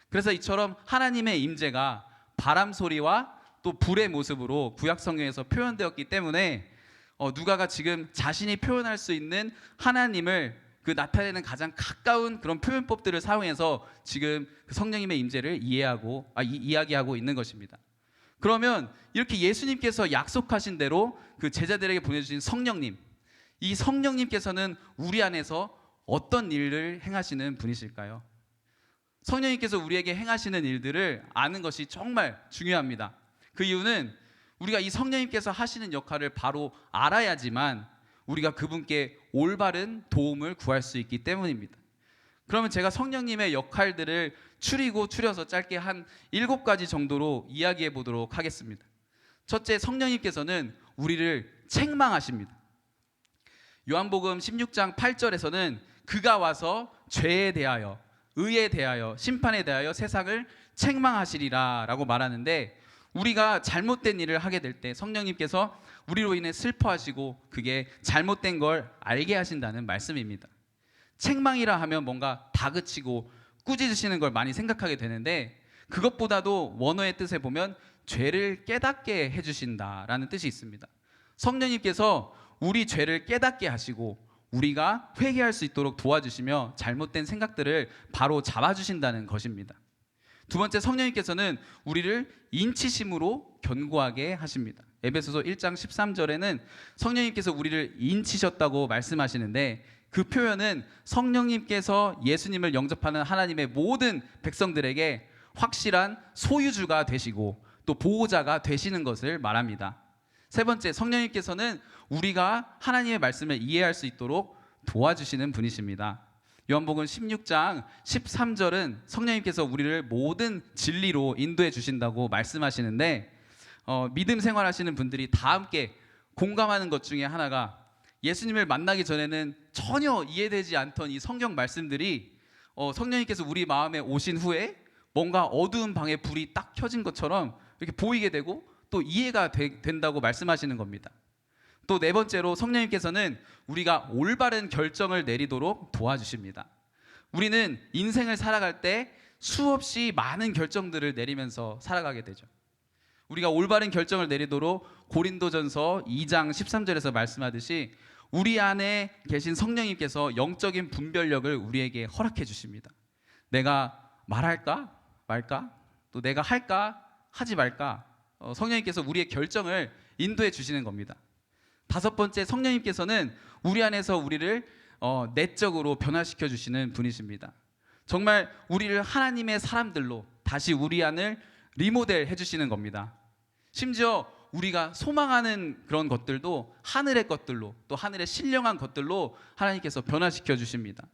그래서 이처럼 하나님의 임재가 바람 소리와 또 불의 모습으로 구약 성경에서 표현되었기 때문에 누가가 지금 자신이 표현할 수 있는 하나님을 그 나타내는 가장 가까운 그런 표현법들을 사용해서 지금 그 성령님의 임재를 이야기하고 있는 것입니다. 그러면 이렇게 예수님께서 약속하신 대로 그 제자들에게 보내주신 성령님, 이 성령님께서는 우리 안에서 어떤 일을 행하시는 분이실까요? 성령님께서 우리에게 행하시는 일들을 아는 것이 정말 중요합니다. 그 이유는 우리가 이 성령님께서 하시는 역할을 바로 알아야지만 우리가 그분께 올바른 도움을 구할 수 있기 때문입니다. 그러면 제가 성령님의 역할들을 추려서 짧게 한 7가지 정도로 이야기해 보도록 하겠습니다. 첫째, 성령님께서는 우리를 책망하십니다. 요한복음 16장 8절에서는 그가 와서 죄에 대하여, 의에 대하여, 심판에 대하여 세상을 책망하시리라 라고 말하는데, 우리가 잘못된 일을 하게 될 때 성령님께서 우리로 인해 슬퍼하시고 그게 잘못된 걸 알게 하신다는 말씀입니다. 책망이라 하면 뭔가 다그치고 꾸짖으시는 걸 많이 생각하게 되는데, 그것보다도 원어의 뜻에 보면 죄를 깨닫게 해주신다라는 뜻이 있습니다. 성령님께서 우리 죄를 깨닫게 하시고 우리가 회개할 수 있도록 도와주시며 잘못된 생각들을 바로 잡아주신다는 것입니다. 두 번째, 성령님께서는 우리를 인치심으로 견고하게 하십니다. 에베소서 1장 13절에는 성령님께서 우리를 인치셨다고 말씀하시는데, 그 표현은 성령님께서 예수님을 영접하는 하나님의 모든 백성들에게 확실한 소유주가 되시고 또 보호자가 되시는 것을 말합니다. 세 번째, 성령님께서는 우리가 하나님의 말씀을 이해할 수 있도록 도와주시는 분이십니다. 요한복음 16장 13절은 성령님께서 우리를 모든 진리로 인도해 주신다고 말씀하시는데, 믿음 생활하시는 분들이 다 함께 공감하는 것 중에 하나가, 예수님을 만나기 전에는 전혀 이해되지 않던 이 성경 말씀들이 성령님께서 우리 마음에 오신 후에 뭔가 어두운 방에 불이 딱 켜진 것처럼 이렇게 보이게 되고 또 이해가 된다고 말씀하시는 겁니다. 또 네 번째로, 성령님께서는 우리가 올바른 결정을 내리도록 도와주십니다. 우리는 인생을 살아갈 때 수없이 많은 결정들을 내리면서 살아가게 되죠. 우리가 올바른 결정을 내리도록 고린도전서 2장 13절에서 말씀하듯이 우리 안에 계신 성령님께서 영적인 분별력을 우리에게 허락해 주십니다. 내가 말할까 말까, 또 내가 할까 하지 말까, 성령님께서 우리의 결정을 인도해 주시는 겁니다. 다섯 번째, 성령님께서는 우리 안에서 우리를 내적으로 변화시켜 주시는 분이십니다. 정말 우리를 하나님의 사람들로 다시 우리 안을 리모델 해주시는 겁니다. 심지어 우리가 소망하는 그런 것들도 하늘의 것들로, 또 하늘의 신령한 것들로 하나님께서 변화시켜 주십니다.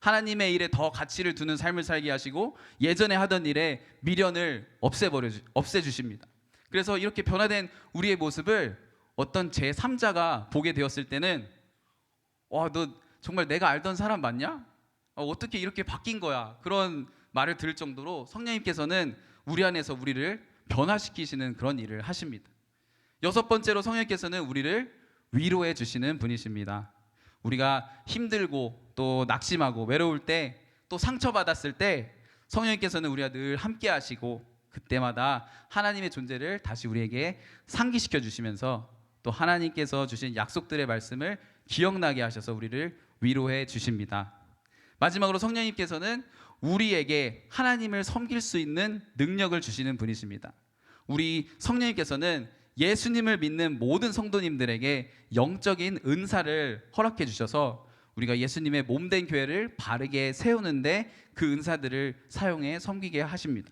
하나님의 일에 더 가치를 두는 삶을 살게 하시고 예전에 하던 일에 미련을 없애주십니다. 그래서 이렇게 변화된 우리의 모습을 어떤 제3자가 보게 되었을 때는, 와, 너 정말 내가 알던 사람 맞냐? 어떻게 이렇게 바뀐 거야? 그런 말을 들을 정도로 성령님께서는 우리 안에서 우리를 변화시키시는 그런 일을 하십니다. 여섯 번째로, 성령님께서는 우리를 위로해 주시는 분이십니다. 우리가 힘들고 또 낙심하고 외로울 때, 또 상처받았을 때 성령님께서는 우리와 늘 함께 하시고 그때마다 하나님의 존재를 다시 우리에게 상기시켜 주시면서 또 하나님께서 주신 약속들의 말씀을 기억나게 하셔서 우리를 위로해 주십니다. 마지막으로, 성령님께서는 우리에게 하나님을 섬길 수 있는 능력을 주시는 분이십니다. 우리 성령님께서는 예수님을 믿는 모든 성도님들에게 영적인 은사를 허락해 주셔서 우리가 예수님의 몸된 교회를 바르게 세우는데 그 은사들을 사용해 섬기게 하십니다.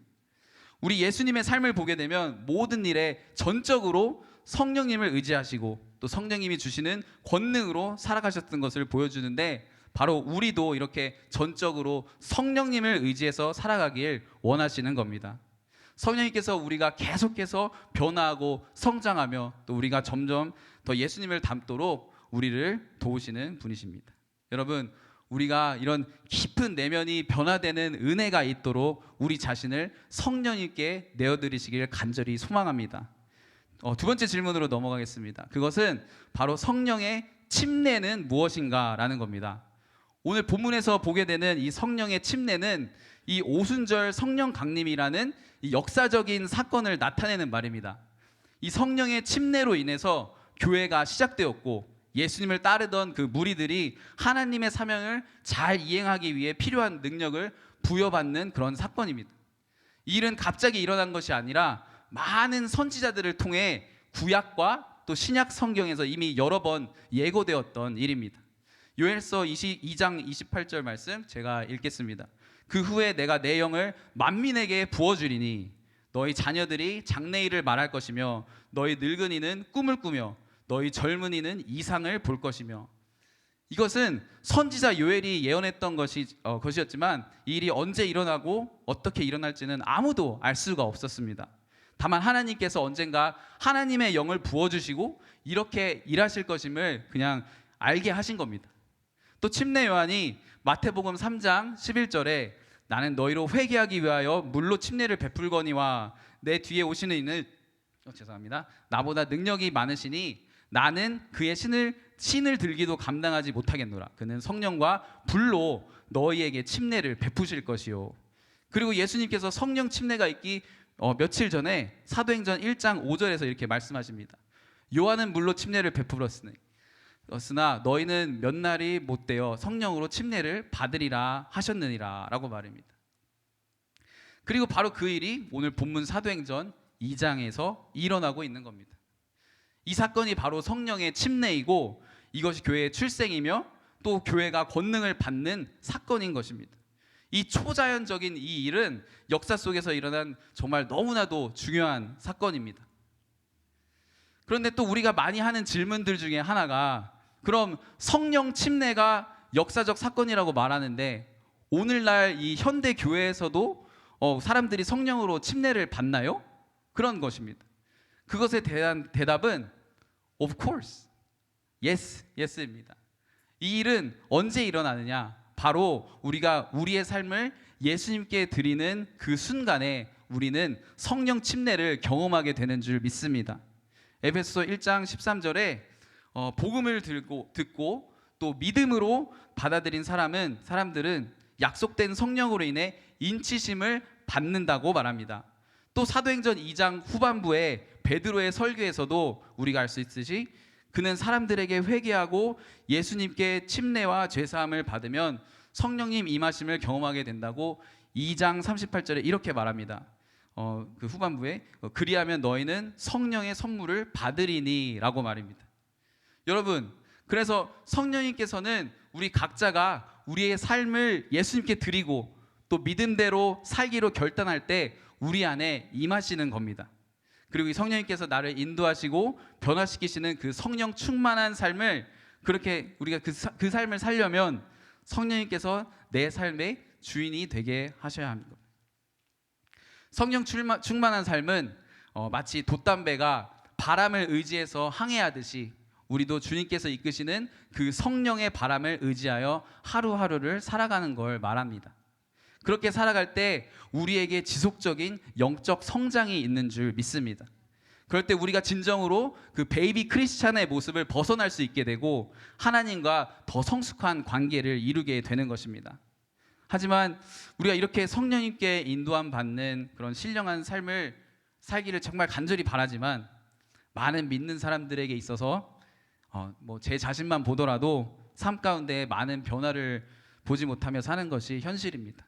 우리 예수님의 삶을 보게 되면 모든 일에 전적으로 성령님을 의지하시고 또 성령님이 주시는 권능으로 살아가셨던 것을 보여주는데, 바로 우리도 이렇게 전적으로 성령님을 의지해서 살아가길 원하시는 겁니다. 성령님께서 우리가 계속해서 변화하고 성장하며 또 우리가 점점 더 예수님을 닮도록 우리를 도우시는 분이십니다. 여러분, 우리가 이런 깊은 내면이 변화되는 은혜가 있도록 우리 자신을 성령님께 내어드리시길 간절히 소망합니다. 두 번째 질문으로 넘어가겠습니다. 그것은 바로 성령의 침례는 무엇인가라는 겁니다. 오늘 본문에서 보게 되는 이 성령의 침례는 이 오순절 성령 강림이라는 이 역사적인 사건을 나타내는 말입니다. 이 성령의 침례로 인해서 교회가 시작되었고 예수님을 따르던 그 무리들이 하나님의 사명을 잘 이행하기 위해 필요한 능력을 부여받는 그런 사건입니다. 이 일은 갑자기 일어난 것이 아니라 많은 선지자들을 통해 구약과 또 신약 성경에서 이미 여러 번 예고되었던 일입니다. 요엘서 22장 28절 말씀 제가 읽겠습니다. 그 후에 내가 내 영을 만민에게 부어주리니 너희 자녀들이 장래일을 말할 것이며 너희 늙은이는 꿈을 꾸며 너희 젊은이는 이상을 볼 것이며. 이것은 선지자 요엘이 예언했던 것이었지만 이 일이 언제 일어나고 어떻게 일어날지는 아무도 알 수가 없었습니다. 다만 하나님께서 언젠가 하나님의 영을 부어주시고 이렇게 일하실 것임을 그냥 알게 하신 겁니다. 또 침례 요한이 마태복음 3장 11절에 나는 너희로 회개하기 위하여 물로 침례를 베풀거니와 내 뒤에 오시는 이는 나보다 능력이 많으시니 나는 그의 신을 들기도 감당하지 못하겠노라. 그는 성령과 불로 너희에게 침례를 베푸실 것이요. 그리고 예수님께서 성령 침례가 있기 며칠 전에 사도행전 1장 5절에서 이렇게 말씀하십니다. 요한은 물로 침례를 베풀었으나 너희는 몇 날이 못되어 성령으로 침례를 받으리라 하셨느니라 라고 말합니다. 그리고 바로 그 일이 오늘 본문 사도행전 2장에서 일어나고 있는 겁니다. 이 사건이 바로 성령의 침례이고 이것이 교회의 출생이며 또 교회가 권능을 받는 사건인 것입니다. 이 초자연적인 이 일은 역사 속에서 일어난 정말 너무나도 중요한 사건입니다. 그런데 또 우리가 많이 하는 질문들 중에 하나가 그럼 성령 침례가 역사적 사건이라고 말하는데 오늘날 이 현대 교회에서도 사람들이 성령으로 침례를 받나요? 그런 것입니다. 그것에 대한 대답은 of course, yes입니다. 이 일은 언제 일어나느냐? 바로 우리가 우리의 삶을 예수님께 드리는 그 순간에 우리는 성령 침례를 경험하게 되는 줄 믿습니다. 에베소서 1장 13절에 복음을 듣고 또 믿음으로 받아들인 사람들은 약속된 성령으로 인해 인치심을 받는다고 말합니다. 또 사도행전 2장 후반부에 베드로의 설교에서도 우리가 알 수 있듯이 그는 사람들에게 회개하고 예수님께 침례와 죄사함을 받으면 성령님 임하심을 경험하게 된다고 2장 38절에 이렇게 말합니다. 그 후반부에 그리하면 너희는 성령의 선물을 받으리니 라고 말입니다. 여러분, 그래서 성령님께서는 우리 각자가 우리의 삶을 예수님께 드리고 또 믿음대로 살기로 결단할 때 우리 안에 임하시는 겁니다. 그리고 이 성령님께서 나를 인도하시고 변화시키시는 그 성령 충만한 삶을 그렇게 우리가 그 삶을 살려면 성령님께서 내 삶의 주인이 되게 하셔야 합니다. 성령 충만한 삶은 마치 돛담배가 바람을 의지해서 항해하듯이 우리도 주님께서 이끄시는 그 성령의 바람을 의지하여 하루하루를 살아가는 걸 말합니다. 그렇게 살아갈 때 우리에게 지속적인 영적 성장이 있는 줄 믿습니다. 그럴 때 우리가 진정으로 그 베이비 크리스찬의 모습을 벗어날 수 있게 되고 하나님과 더 성숙한 관계를 이루게 되는 것입니다. 하지만 우리가 이렇게 성령님께 인도함 받는 그런 신령한 삶을 살기를 정말 간절히 바라지만 많은 믿는 사람들에게 있어서 제 자신만 보더라도 삶 가운데 많은 변화를 보지 못하며 사는 것이 현실입니다.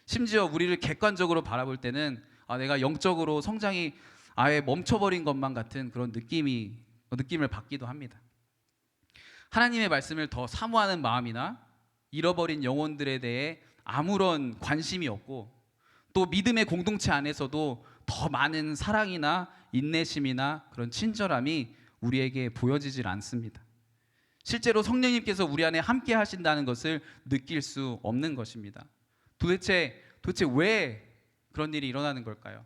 심지어 우리를 객관적으로 바라볼 때는 내가 영적으로 성장이 아예 멈춰버린 것만 같은 그런 느낌을 받기도 합니다. 하나님의 말씀을 더 사모하는 마음이나 잃어버린 영혼들에 대해 아무런 관심이 없고 또 믿음의 공동체 안에서도 더 많은 사랑이나 인내심이나 그런 친절함이 우리에게 보여지질 않습니다. 실제로 성령님께서 우리 안에 함께 하신다는 것을 느낄 수 없는 것입니다. 도대체 왜 그런 일이 일어나는 걸까요?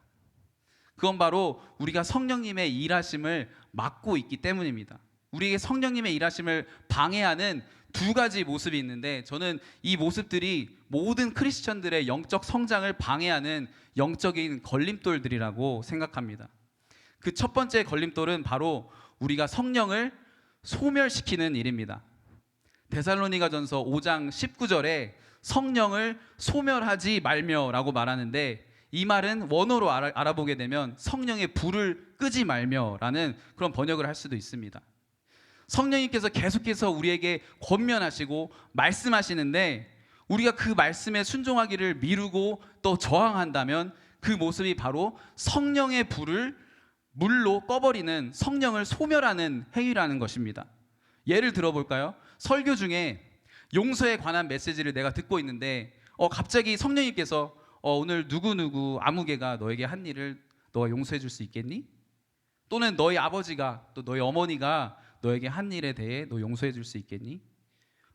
그건 바로 우리가 성령님의 일하심을 막고 있기 때문입니다. 우리에게 성령님의 일하심을 방해하는 두 가지 모습이 있는데 저는 이 모습들이 모든 크리스천들의 영적 성장을 방해하는 영적인 걸림돌들이라고 생각합니다. 그 첫 번째 걸림돌은 바로 우리가 성령을 소멸시키는 일입니다. 데살로니가전서 5장 19절에 성령을 소멸하지 말며라고 말하는데 이 말은 원어로 알아보게 되면 성령의 불을 끄지 말며라는 그런 번역을 할 수도 있습니다. 성령님께서 계속해서 우리에게 권면하시고 말씀하시는데 우리가 그 말씀에 순종하기를 미루고 또 저항한다면 그 모습이 바로 성령의 불을 물로 꺼버리는 성령을 소멸하는 행위라는 것입니다. 예를 들어볼까요? 설교 중에 용서에 관한 메시지를 내가 듣고 있는데 갑자기 성령님께서 오늘 누구누구 아무개가 너에게 한 일을 너가 용서해 줄 수 있겠니? 또는 너희 아버지가 또 너희 어머니가 너에게 한 일에 대해 너 용서해 줄 수 있겠니?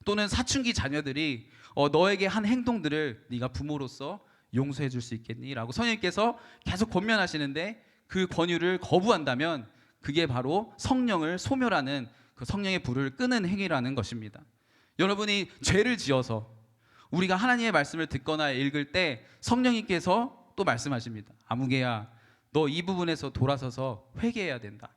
또는 사춘기 자녀들이 너에게 한 행동들을 네가 부모로서 용서해 줄 수 있겠니? 라고 성령님께서 계속 권면하시는데 그 권유를 거부한다면 그게 바로 성령을 소멸하는 그 성령의 불을 끄는 행위라는 것입니다. 여러분이 죄를 지어서 우리가 하나님의 말씀을 듣거나 읽을 때 성령님께서 또 말씀하십니다. 아무개야, 너 이 부분에서 돌아서서 회개해야 된다.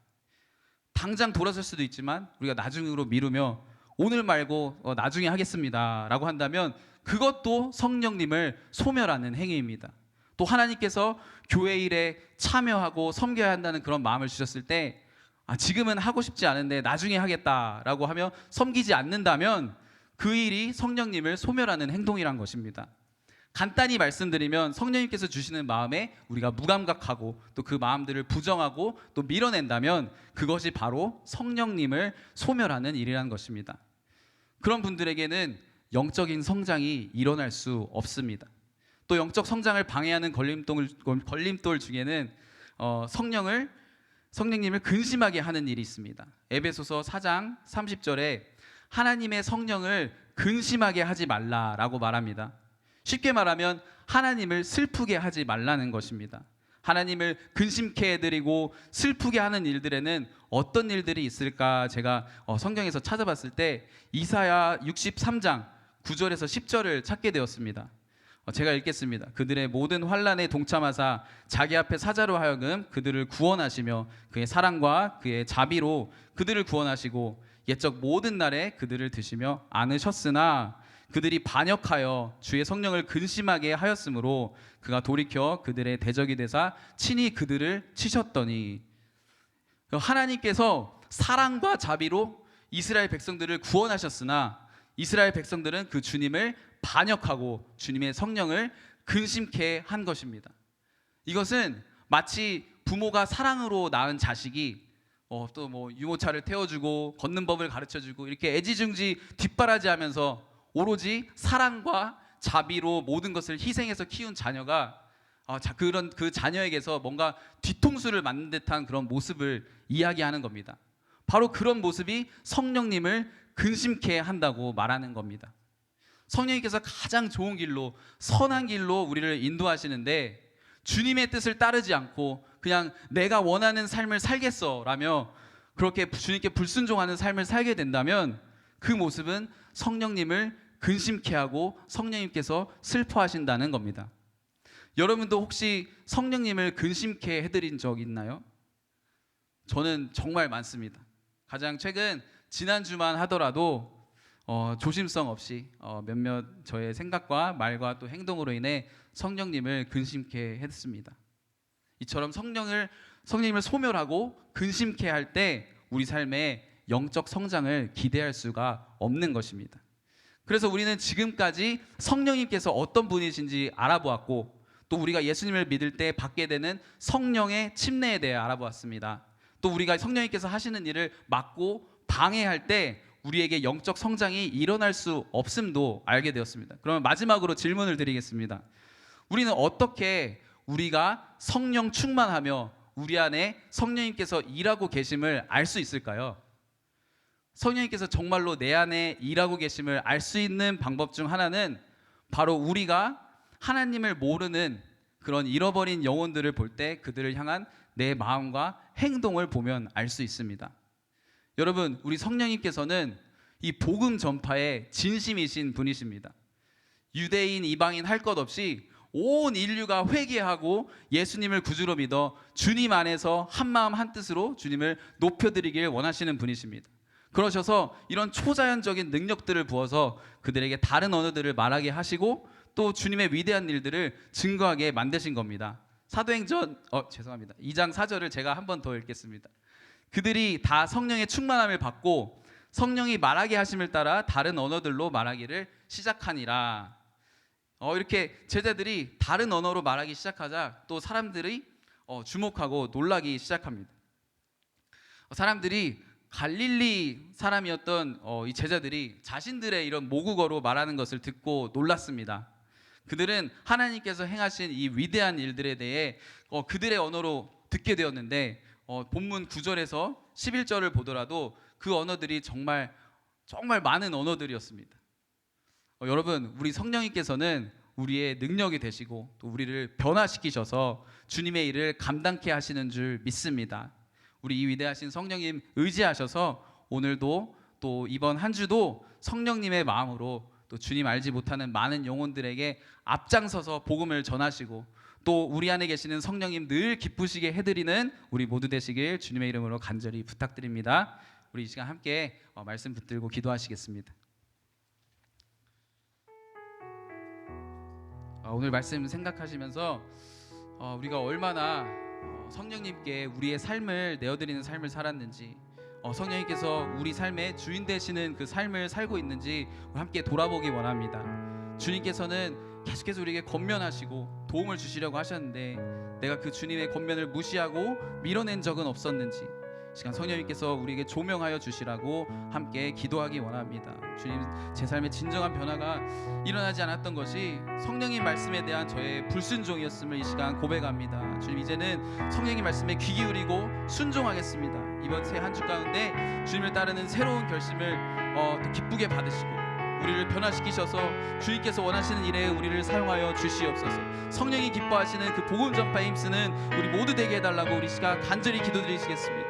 당장 돌아설 수도 있지만 우리가 나중으로 미루며 오늘 말고 나중에 하겠습니다라고 한다면 그것도 성령님을 소멸하는 행위입니다. 또 하나님께서 교회 일에 참여하고 섬겨야 한다는 그런 마음을 주셨을 때 지금은 하고 싶지 않은데 나중에 하겠다라고 하며 섬기지 않는다면 그 일이 성령님을 소멸하는 행동이란 것입니다. 간단히 말씀드리면 성령님께서 주시는 마음에 우리가 무감각하고 또 그 마음들을 부정하고 또 밀어낸다면 그것이 바로 성령님을 소멸하는 일이라는 것입니다. 그런 분들에게는 영적인 성장이 일어날 수 없습니다. 또 영적 성장을 방해하는 걸림돌 중에는 성령님을 근심하게 하는 일이 있습니다. 에베소서 4장 30절에 하나님의 성령을 근심하게 하지 말라라고 말합니다. 쉽게 말하면 하나님을 슬프게 하지 말라는 것입니다. 하나님을 근심케 해드리고 슬프게 하는 일들에는 어떤 일들이 있을까 제가 성경에서 찾아봤을 때 이사야 63장 9절에서 10절을 찾게 되었습니다. 제가 읽겠습니다. 그들의 모든 환난에 동참하사 자기 앞에 사자로 하여금 그들을 구원하시며 그의 사랑과 그의 자비로 그들을 구원하시고 옛적 모든 날에 그들을 드시며 안으셨으나 그들이 반역하여 주의 성령을 근심하게 하였으므로 그가 돌이켜 그들의 대적이 되사 친히 그들을 치셨더니 하나님께서 사랑과 자비로 이스라엘 백성들을 구원하셨으나 이스라엘 백성들은 그 주님을 반역하고 주님의 성령을 근심케 한 것입니다. 이것은 마치 부모가 사랑으로 낳은 자식이 또 뭐 유모차를 태워주고 걷는 법을 가르쳐주고 이렇게 애지중지 뒷바라지하면서 오로지 사랑과 자비로 모든 것을 희생해서 키운 자녀가 그런 그 자녀에게서 뭔가 뒤통수를 맞는 듯한 그런 모습을 이야기하는 겁니다. 바로 그런 모습이 성령님을 근심케 한다고 말하는 겁니다. 성령님께서 가장 좋은 길로 선한 길로 우리를 인도하시는데 주님의 뜻을 따르지 않고 그냥 내가 원하는 삶을 살겠어라며 그렇게 주님께 불순종하는 삶을 살게 된다면 그 모습은 성령님을 근심케 하고 성령님께서 슬퍼하신다는 겁니다. 여러분도 혹시 성령님을 근심케 해드린 적 있나요? 저는 정말 많습니다. 가장 최근 지난주만 하더라도 조심성 없이 몇몇 저의 생각과 말과 또 행동으로 인해 성령님을 근심케 했습니다. 이처럼 성령님을 소멸하고 근심케 할 때 우리 삶에 영적 성장을 기대할 수가 없는 것입니다. 그래서 우리는 지금까지 성령님께서 어떤 분이신지 알아보았고 또 우리가 예수님을 믿을 때 받게 되는 성령의 침례에 대해 알아보았습니다. 또 우리가 성령님께서 하시는 일을 막고 방해할 때 우리에게 영적 성장이 일어날 수 없음도 알게 되었습니다. 그러면 마지막으로 질문을 드리겠습니다. 우리는 어떻게 우리가 성령 충만하며 우리 안에 성령님께서 일하고 계심을 알 수 있을까요? 성령님께서 정말로 내 안에 일하고 계심을 알 수 있는 방법 중 하나는 바로 우리가 하나님을 모르는 그런 잃어버린 영혼들을 볼 때 그들을 향한 내 마음과 행동을 보면 알 수 있습니다. 여러분, 우리 성령님께서는 이 복음 전파에 진심이신 분이십니다. 유대인, 이방인 할 것 없이 온 인류가 회개하고 예수님을 구주로 믿어 주님 안에서 한마음 한뜻으로 주님을 높여드리길 원하시는 분이십니다. 그러셔서 이런 초자연적인 능력들을 부어서 그들에게 다른 언어들을 말하게 하시고 또 주님의 위대한 일들을 증거하게 만드신 겁니다. 사도행전 2장 4절을 제가 한 번 더 읽겠습니다. 그들이 다 성령의 충만함을 받고 성령이 말하게 하심을 따라 다른 언어들로 말하기를 시작하니라. 이렇게 제자들이 다른 언어로 말하기 시작하자 또 사람들이 주목하고 놀라기 시작합니다. 사람들이 갈릴리 사람이었던 이 제자들이 자신들의 이런 모국어로 말하는 것을 듣고 놀랐습니다. 그들은 하나님께서 행하신 이 위대한 일들에 대해 그들의 언어로 듣게 되었는데 본문 9절에서 11절을 보더라도 그 언어들이 정말 많은 언어들이었습니다. 여러분, 우리 성령님께서는 우리의 능력이 되시고 또 우리를 변화시키셔서 주님의 일을 감당케 하시는 줄 믿습니다. 우리 이 위대하신 성령님 의지하셔서 오늘도 또 이번 한 주도 성령님의 마음으로 또 주님 알지 못하는 많은 영혼들에게 앞장서서 복음을 전하시고 또 우리 안에 계시는 성령님 늘 기쁘시게 해드리는 우리 모두 되시길 주님의 이름으로 간절히 부탁드립니다. 우리 이 시간 함께 말씀 붙들고 기도하시겠습니다. 오늘 말씀 생각하시면서 우리가 얼마나 성령님께 우리의 삶을 내어드리는 삶을 살았는지, 성령님께서 우리 삶의 주인 되시는 그 삶을 살고 있는지 함께 돌아보기 원합니다. 주님께서는 계속해서 우리에게 권면하시고 도움을 주시려고 하셨는데 내가 그 주님의 권면을 무시하고 밀어낸 적은 없었는지 시간 성령님께서 우리에게 조명하여 주시라고 함께 기도하기 원합니다. 주님, 제 삶의 진정한 변화가 일어나지 않았던 것이 성령님 말씀에 대한 저의 불순종이었음을 이 시간 고백합니다. 주님, 이제는 성령님 말씀에 귀 기울이고 순종하겠습니다. 이번 새 한 주 가운데 주님을 따르는 새로운 결심을 더 기쁘게 받으시고 우리를 변화시키셔서 주님께서 원하시는 일에 우리를 사용하여 주시옵소서. 성령이 기뻐하시는 그 복음 전파에 힘쓰는 우리 모두 되게 해달라고 우리 시간 간절히 기도드리시겠습니다.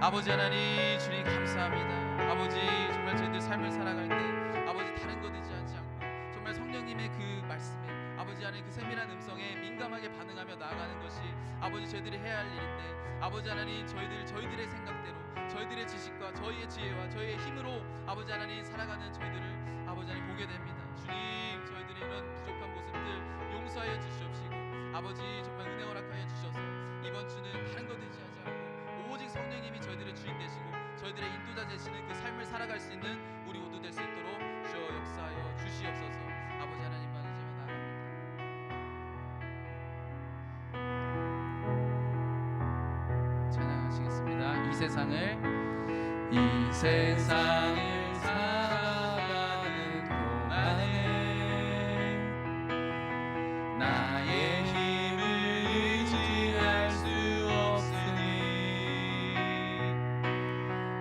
아버지 하나님, 주님 감사합니다. 아버지, 정말 저희들 삶을 살아갈 때 아버지 다른 것 의지 하지 않고 정말 성령님의 그 말씀에 아버지 하나님 그 세밀한 음성에 민감하게 반응하며 나아가는 것이 아버지 저희들이 해야 할 일인데 아버지 하나님, 저희들의 생각대로 저희들의 지식과 저희의 지혜와 저희의 힘으로 아버지 하나님 살아가는 저희들을 아버지 하나님 보게 됩니다. 주님, 저희들의 이런 부족한 모습들 용서하여 주시옵시고 아버지 정말 은혜 허락하여 주셔서 이번 주는 다른 것 의지하지 않고 오직 성령님이 저희들의 주인 되시고 저희들의 인도자 되시는 그 삶을 살아갈 수 있는 우리 모두 될 수 있도록 주여 역사하여 주시옵소서. 아버지 하나님만 의지하며 나아갑니다. 찬양하시겠습니다. 이 세상을 살아가는 동안에 나의 힘을 의지할 수 없으니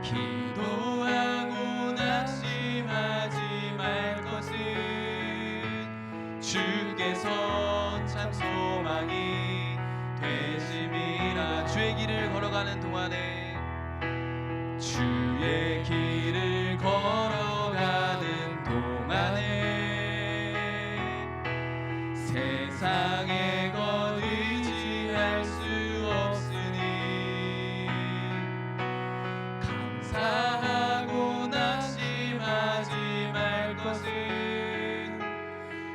기도하고 낙심하지 말 것은 주께서 참 소망이 되심이라. 주의 길을 걸어가는 동안에 주의 길을 걸어가는 동안에 세상의 것 의지할 수 없으니 감사하고 낙심하지 말 것은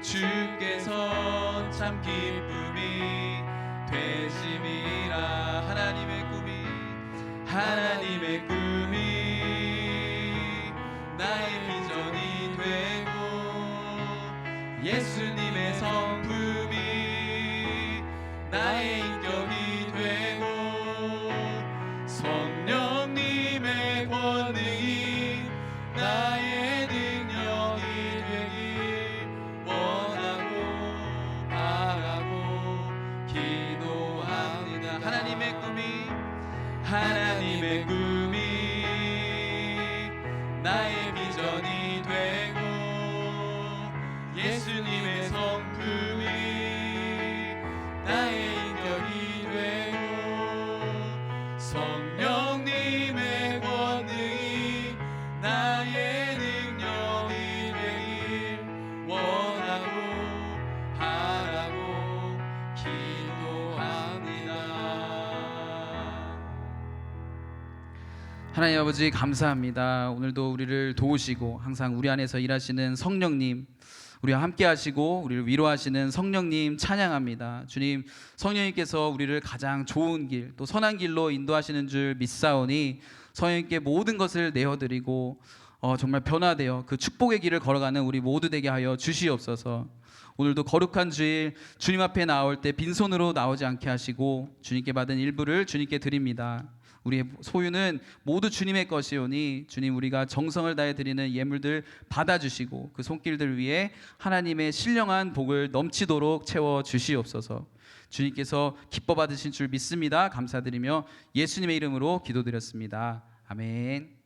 주께서 참 기쁨이 되심이라. 하나님의 꿈이 나의 비전이 되고 예수님의 성품이 나의 인격이 되고 성령님의 권능이 나의 능력이 되길 원하고 바라고 기도합니다. 하나님의 꿈이 나의 비전이 되고 예수님의 성품이 나의 인격이 되고 성령님의 권능이 나의 능력이 되길 원하고 바라고 기도합니다. 하나님 아버지 감사합니다. 오늘도 우리를 도우시고 항상 우리 안에서 일하시는 성령님, 우리와 함께 하시고 우리를 위로하시는 성령님 찬양합니다. 주님, 성령님께서 우리를 가장 좋은 길, 또 선한 길로 인도하시는 줄 믿사오니 성령님께 모든 것을 내어드리고 정말 변화되어 그 축복의 길을 걸어가는 우리 모두 되게 하여 주시옵소서. 오늘도 거룩한 주일 주님 앞에 나올 때 빈손으로 나오지 않게 하시고 주님께 받은 일부를 주님께 드립니다. 우리의 소유는 모두 주님의 것이오니 주님, 우리가 정성을 다해 드리는 예물들 받아주시고 그 손길들 위에 하나님의 신령한 복을 넘치도록 채워 주시옵소서. 주님께서 기뻐 받으신 줄 믿습니다. 감사드리며 예수님의 이름으로 기도드렸습니다. 아멘.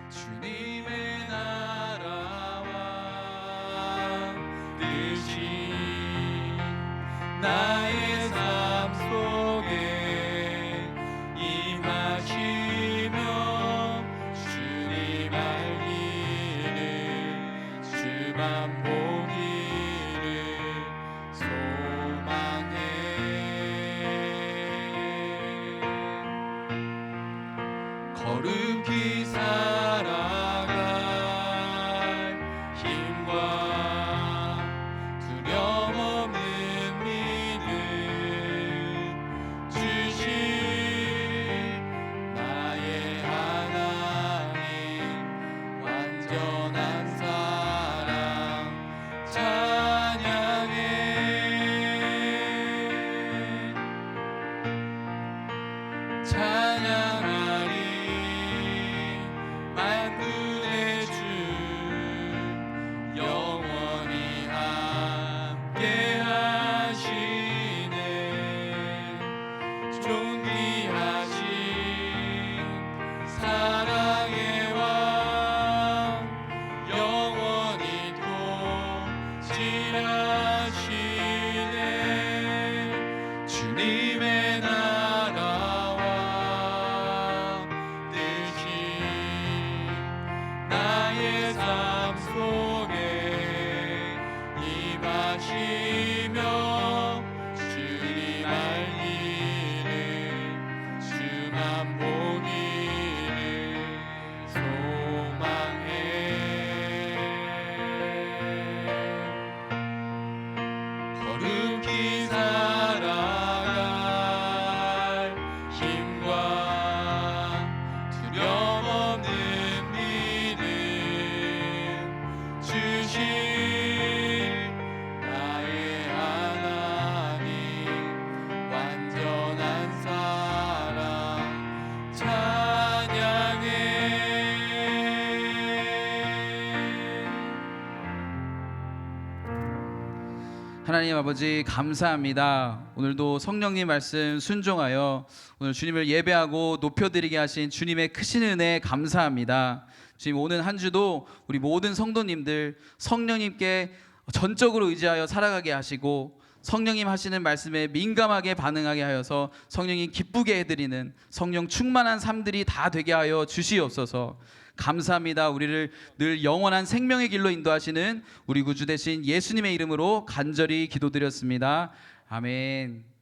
주님의 나라와 뜻이 찬양하리 만군의 주 영원히 함께 하시네 존귀하신 사랑의 왕 영원히 통치하시네 주님의 나라와 뜻이 나의 삶 속에 임하시며 주님 알기를 주만 보기를 소망해 거룩히 살아갈 힘과 두려움 없는 믿음 주신 나의 하나님 완전한 사랑 찬양해 하나님 아버지 감사합니다. 오늘도 성령님 말씀 순종하여 오늘 주님을 예배하고 높여드리게 하신 주님의 크신 은혜 감사합니다. 주님 오늘 한 주도 우리 모든 성도님들 성령님께 전적으로 의지하여 살아가게 하시고 성령님 하시는 말씀에 민감하게 반응하게 하여서 성령이 기쁘게 해드리는 성령 충만한 삶들이 다 되게 하여 주시옵소서. 감사합니다. 우리를 늘 영원한 생명의 길로 인도하시는 우리 구주 되신 예수님의 이름으로 간절히 기도드렸습니다. 아멘.